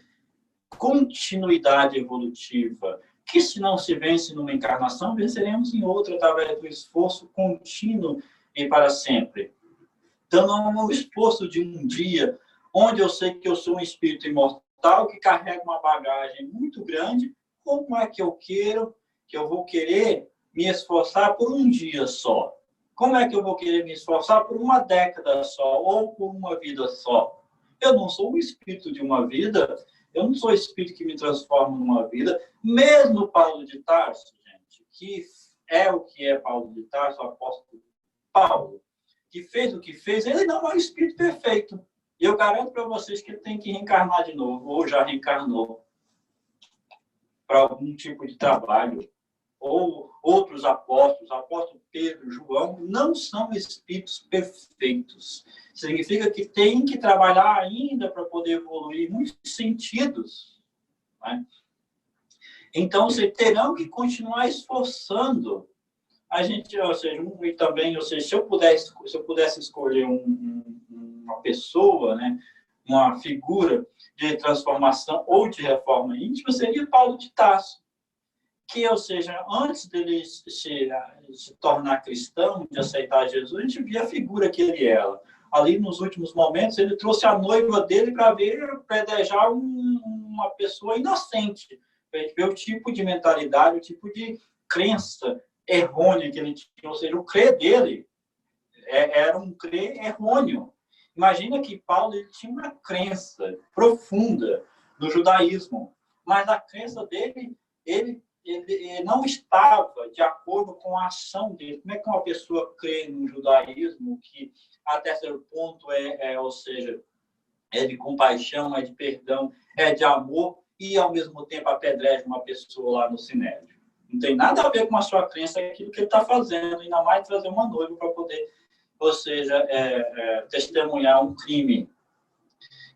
continuidade evolutiva, que se não se vence numa encarnação, venceremos em outra através do esforço contínuo e para sempre. Então, não é um esforço de um dia, onde eu sei que eu sou um espírito imortal, que carrega uma bagagem muito grande, como é que eu vou querer me esforçar por um dia só? Como é que eu vou querer me esforçar por uma década só, ou por uma vida só? Eu não sou um espírito de uma vida, eu não sou o espírito que me transforma numa vida. Mesmo Paulo de Tarso, gente, que é o que é Paulo de Tarso, o apóstolo Paulo, que fez o que fez, ele não é um espírito perfeito. E eu garanto para vocês que ele tem que reencarnar de novo, ou já reencarnou, para algum tipo de trabalho. Ou outros apóstolos, apóstolo Pedro, João, não são espíritos perfeitos. Significa que tem que trabalhar ainda para poder evoluir em muitos sentidos. Né? Então, vocês terão que continuar esforçando. A gente, ou seja, e também, ou seja, se eu pudesse escolher uma pessoa, né, uma figura de transformação ou de reforma íntima, seria Paulo de Tarso. Que, ou seja, antes dele se tornar cristão, de aceitar Jesus, a gente via a figura que ele era. Ali, nos últimos momentos, ele trouxe a noiva dele para ver predejar uma pessoa inocente, para a gente ver o tipo de mentalidade, o tipo de crença errônea que ele tinha, ou seja, o crer dele era um crer errôneo. Imagina que Paulo ele tinha uma crença profunda no judaísmo, mas a crença dele, ele não estava de acordo com a ação dele. Como é que uma pessoa crê no judaísmo, que a terceiro ponto ou seja, é de compaixão, é de perdão, é de amor, e ao mesmo tempo apedreja uma pessoa lá no sinédrio? Não tem nada a ver com a sua crença, é aquilo que ele está fazendo, ainda mais trazer uma noiva para poder, ou seja, testemunhar um crime.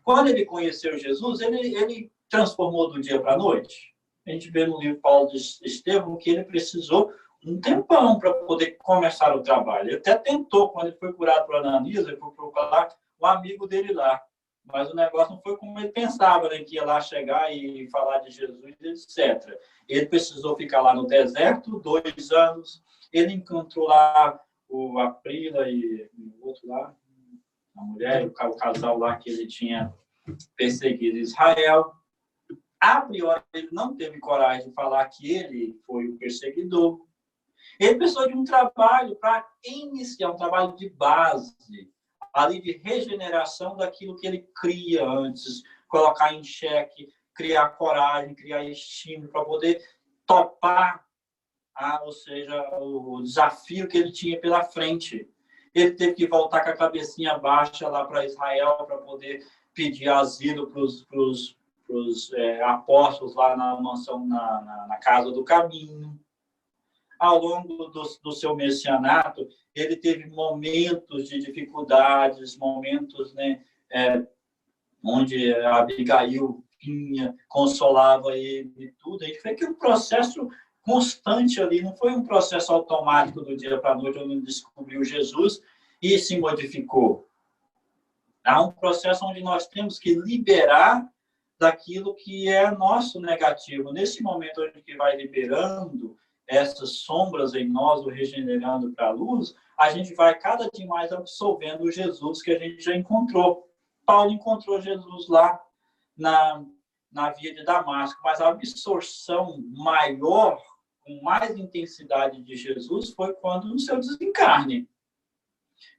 Quando ele conheceu Jesus, ele transformou do dia para a noite. A gente vê no livro Paulo de Estevão que ele precisou um tempão para poder começar o trabalho. Ele até tentou, quando ele foi curado por Ananias, ele foi procurar um amigo dele lá. Mas o negócio não foi como ele pensava, né, que ia lá chegar e falar de Jesus, etc. Ele precisou ficar lá no deserto 2 anos. Ele encontrou lá o Aprila e o outro lá, a mulher, o casal lá que ele tinha perseguido Israel. A priori, ele não teve coragem de falar que ele foi o perseguidor. Ele precisou de um trabalho para iniciar, um trabalho de base, ali de regeneração daquilo que ele cria antes, colocar em xeque, criar coragem, criar estímulo para poder topar, ou seja, o desafio que ele tinha pela frente. Ele teve que voltar com a cabecinha baixa lá para Israel para poder pedir asilo para os apóstolos lá na mansão, na casa do caminho. ao longo do seu messianato, ele teve momentos de dificuldades, momentos, né, onde a Abigail vinha, consolava ele e tudo. A gente vê que um processo constante ali, não foi um processo automático do dia para a noite, onde ele descobriu Jesus e se modificou. Há um processo onde nós temos que liberar daquilo que é nosso negativo. Nesse momento onde que vai liberando essas sombras em nós, o regenerando para a luz, a gente vai cada dia mais absorvendo o Jesus que a gente já encontrou. Paulo encontrou Jesus lá na via de Damasco, mas a absorção maior, com mais intensidade de Jesus, foi quando no seu desencarne.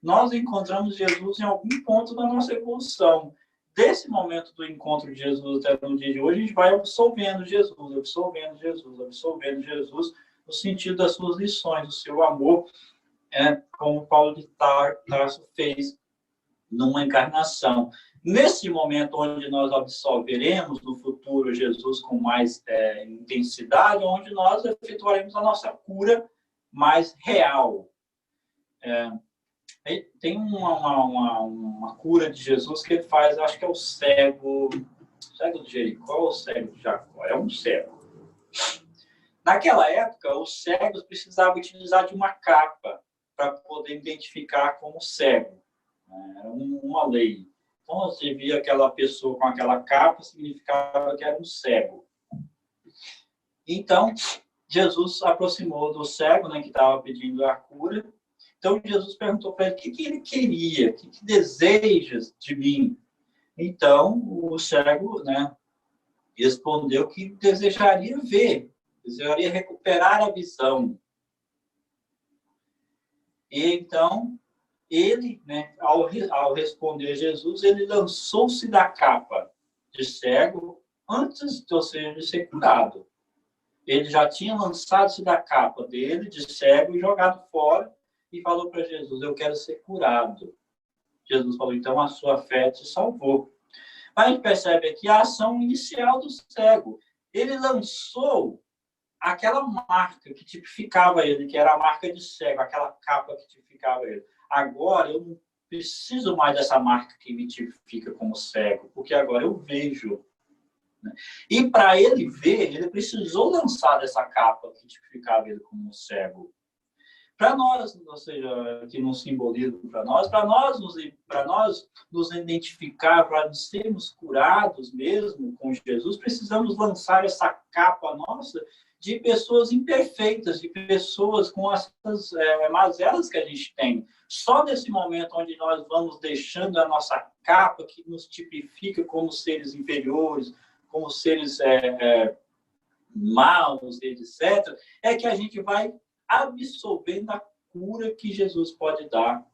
Nós encontramos Jesus em algum ponto da nossa evolução. Desse momento do encontro de Jesus até no dia de hoje, a gente vai absorvendo Jesus, absorvendo Jesus, absorvendo Jesus, no sentido das suas lições, do seu amor, como Paulo de Tarso fez numa encarnação. Nesse momento onde nós absorveremos no futuro Jesus com mais intensidade, onde nós efetuaremos a nossa cura mais real. Tem uma cura de Jesus que ele faz, acho que é o cego de Jericó ou o cego de Jacó? É um cego. Naquela época, os cegos precisavam utilizar de uma capa para poder identificar como cego. Era uma lei. Então, você via aquela pessoa com aquela capa, significava que era um cego. Então, Jesus aproximou do cego, né, que estava pedindo a cura. Então, Jesus perguntou para ele o que ele queria, o que desejas de mim. Então, o cego, né, respondeu que desejaria ver, desejaria recuperar a visão. E então, ele, né, ao responder Jesus, ele lançou-se da capa de cego antes de ser curado. Ele já tinha lançado-se da capa dele, de cego, e jogado fora, e falou para Jesus, eu quero ser curado. Jesus falou, então a sua fé te salvou. Mas a gente percebe aqui a ação inicial do cego. Ele lançou aquela marca que tipificava ele, que era a marca de cego, aquela capa que tipificava ele. Agora eu não preciso mais dessa marca que me tipifica como cego, porque agora eu vejo. E para ele ver, ele precisou lançar dessa capa que tipificava ele como cego. Para nós, ou seja, que não simboliza para nós nos identificar, para sermos curados mesmo com Jesus, precisamos lançar essa capa nossa de pessoas imperfeitas, de pessoas com as mazelas que a gente tem. Só nesse momento onde nós vamos deixando a nossa capa que nos tipifica como seres inferiores, como seres maus, etc., é que a gente vai absorvendo a cura que Jesus pode dar.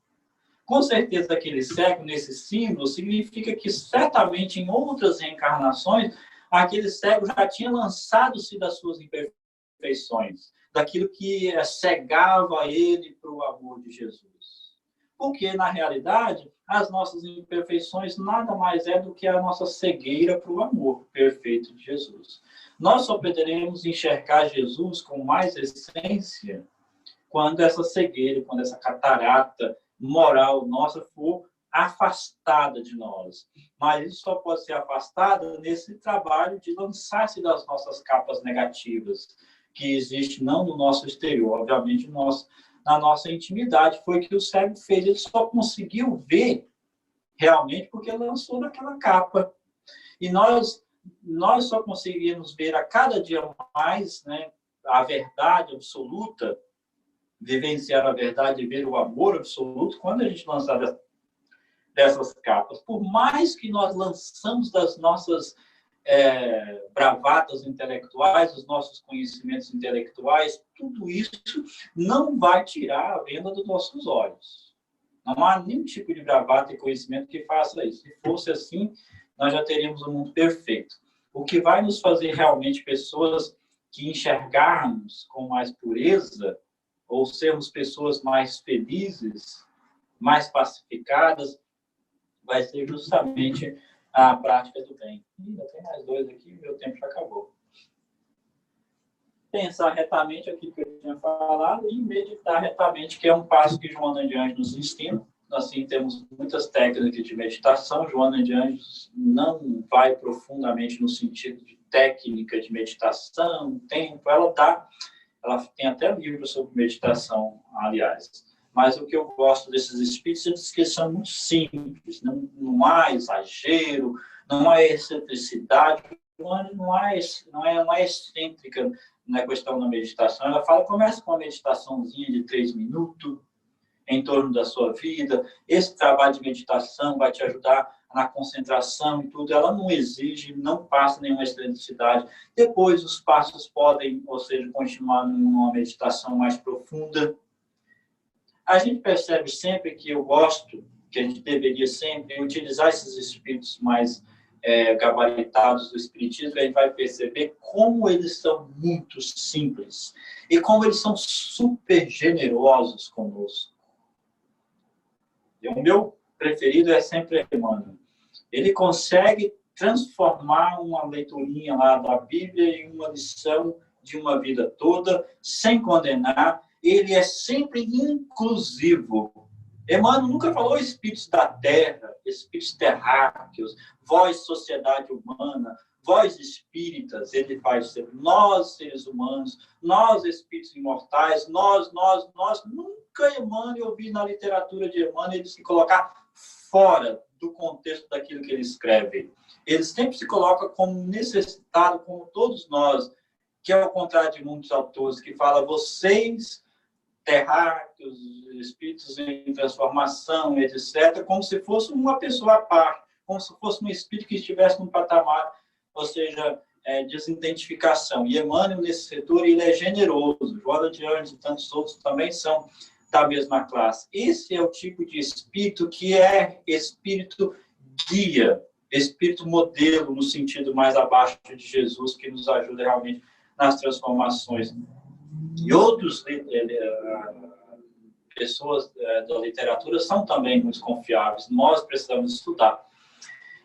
Com certeza, aquele cego, nesse símbolo, significa que certamente em outras reencarnações, aquele cego já tinha lançado-se das suas imperfeições, daquilo que cegava ele para o amor de Jesus. Porque, na realidade, as nossas imperfeições nada mais é do que a nossa cegueira para o amor perfeito de Jesus. Nós só poderemos enxergar Jesus com mais essência quando essa cegueira, quando essa catarata moral nossa for afastada de nós. Mas isso só pode ser afastada nesse trabalho de lançar-se das nossas capas negativas, que existe não no nosso exterior, obviamente na nossa intimidade. Foi o que o cego fez, ele só conseguiu ver realmente porque lançou daquela capa. E nós só conseguimos ver a cada dia mais, né, a verdade absoluta, vivenciar a verdade e ver o amor absoluto quando a gente lançar dessas capas. Por mais que nós lançamos das nossas bravatas intelectuais, os nossos conhecimentos intelectuais, tudo isso não vai tirar a venda dos nossos olhos. Não há nenhum tipo de bravata e conhecimento que faça isso. Se fosse assim, nós já teríamos um mundo perfeito. O que vai nos fazer realmente pessoas que enxergarmos com mais pureza, ou sermos pessoas mais felizes, mais pacificadas, vai ser justamente a prática do bem. Ainda tem mais dois aqui, meu tempo já acabou. pensar retamente aquilo que eu tinha falado e meditar retamente, que é um passo que Joana de Anjos nos ensina. Assim, temos muitas técnicas de meditação. Joana de Anjos não vai profundamente no sentido de técnica de meditação, tempo. Ela tem até livros sobre meditação, aliás. Mas o que eu gosto desses espíritos é que eles são muito simples, não há exagero, não há excentricidade, não é excêntrica na questão da meditação. Ela fala, começa com uma meditaçãozinha de 3 minutos, em torno da sua vida. Esse trabalho de meditação vai te ajudar na concentração e tudo. Ela não exige, não passa nenhuma excentricidade. Depois, os passos podem, ou seja, continuar numa meditação mais profunda. A gente percebe sempre que eu gosto, que a gente deveria sempre utilizar esses espíritos mais gabaritados do espiritismo. A gente vai perceber como eles são muito simples e como eles são super generosos conosco. O meu preferido é sempre Emmanuel. Ele consegue transformar uma leiturinha lá da Bíblia em uma lição de uma vida toda, sem condenar. Ele é sempre inclusivo. Emmanuel nunca falou espíritos da terra, espíritos terráqueos, vós, sociedade humana, vós, espíritas. Ele faz sempre nós, seres humanos, nós, espíritos imortais, nós. Nunca Emmanuel, eu vi na literatura de Emmanuel, ele se colocar fora do contexto daquilo que ele escreve. Ele sempre se coloca como necessitado, como todos nós, que é o contrário de muitos autores, que fala, vocês, terráqueos, espíritos em transformação, etc., como se fosse uma pessoa à parte, como se fosse um espírito que estivesse num patamar, ou seja, desidentificação. E Emmanuel, nesse setor, ele é generoso. Joana de Anjos e tantos outros também são da mesma classe. Esse é o tipo de espírito que é espírito guia, espírito modelo, no sentido mais abaixo de Jesus, que nos ajuda realmente nas transformações. E outros pessoas da literatura são também muito confiáveis. Nós precisamos estudar.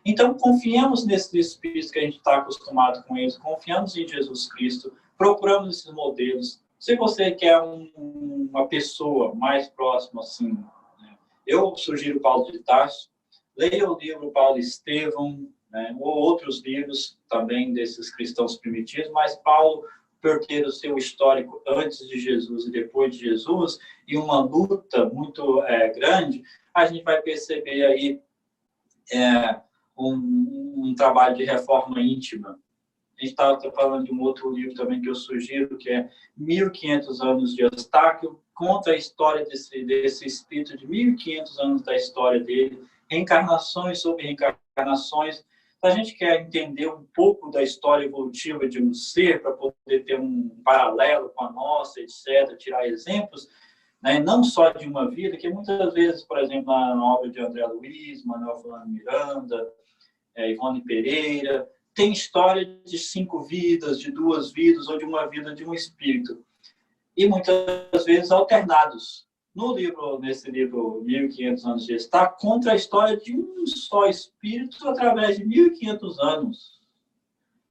Então, confiamos nesses espíritos que a gente está acostumado com eles, confiamos em Jesus Cristo, procuramos esses modelos. Se você quer uma pessoa mais próxima, assim, né, eu sugiro Paulo de Tarso, leia o livro Paulo Estevão, né, ou outros livros também desses cristãos primitivos, mas Paulo, por ter o seu histórico antes de Jesus e depois de Jesus, e uma luta muito grande, a gente vai perceber aí um trabalho de reforma íntima. A gente estava falando de um outro livro também que eu sugiro, que é 1500 anos de Eustáquio, conta a história desse espírito de 1500 anos da história dele, reencarnações sobre reencarnações. A gente quer entender um pouco da história evolutiva de um ser, para poder ter um paralelo com a nossa, etc., tirar exemplos, né? Não só de uma vida, que muitas vezes, por exemplo, na obra de André Luiz, Manuel Fulano Miranda, Ivone Pereira, tem história de 5 vidas, de 2 vidas, ou de uma vida de um espírito. E muitas vezes alternados. Nesse livro 1500 anos de Eustáquio, conta a história de um só espírito através de 1500 anos.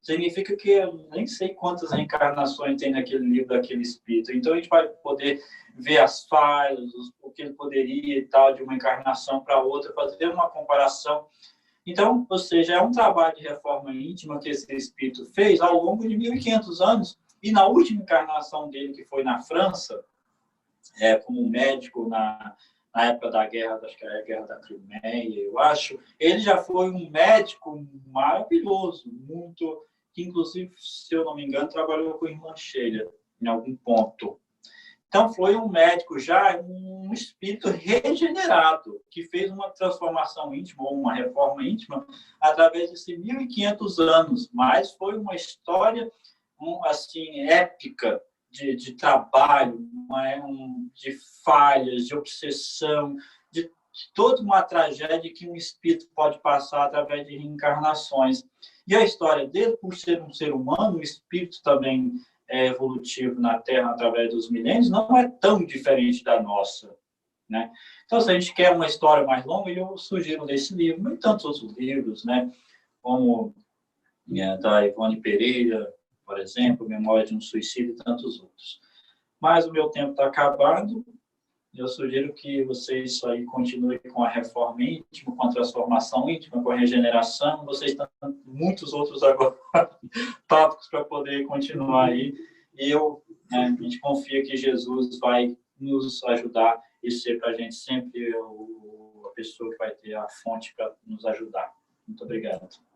Significa que eu nem sei quantas reencarnações tem naquele livro daquele espírito. Então a gente vai poder ver as falhas, o que ele poderia e tal, de uma encarnação para outra, fazer uma comparação. Então, ou seja, é um trabalho de reforma íntima que esse espírito fez ao longo de 1500 anos. E na última encarnação dele, que foi na França, como médico na época da guerra, acho que era a Guerra da Crimeia, eu acho, ele já foi um médico maravilhoso, muito, que inclusive, se eu não me engano, trabalhou com a irmã Sheila, em algum ponto. Então, foi um médico já, um espírito regenerado, que fez uma transformação íntima, ou uma reforma íntima, através desses 1500 anos. Mas foi uma história, assim, épica, de trabalho, de falhas, de obsessão, de toda uma tragédia que um espírito pode passar através de reencarnações. E a história dele, por ser um ser humano, um espírito também evolutivo na Terra através dos milênios, não é tão diferente da nossa, né? Então, se a gente quer uma história mais longa, eu sugiro ler esse livro, e tantos outros livros, né? Como da Ivone Pereira, por exemplo, memória de um suicídio e tantos outros. Mas o meu tempo está acabando. Eu sugiro que vocês aí continuem com a reforma íntima, com a transformação íntima, com a regeneração. Vocês têm muitos outros agora tópicos para poder continuar aí. E a gente confia que Jesus vai nos ajudar e ser para a gente sempre a pessoa que vai ter a fonte para nos ajudar. Muito obrigado.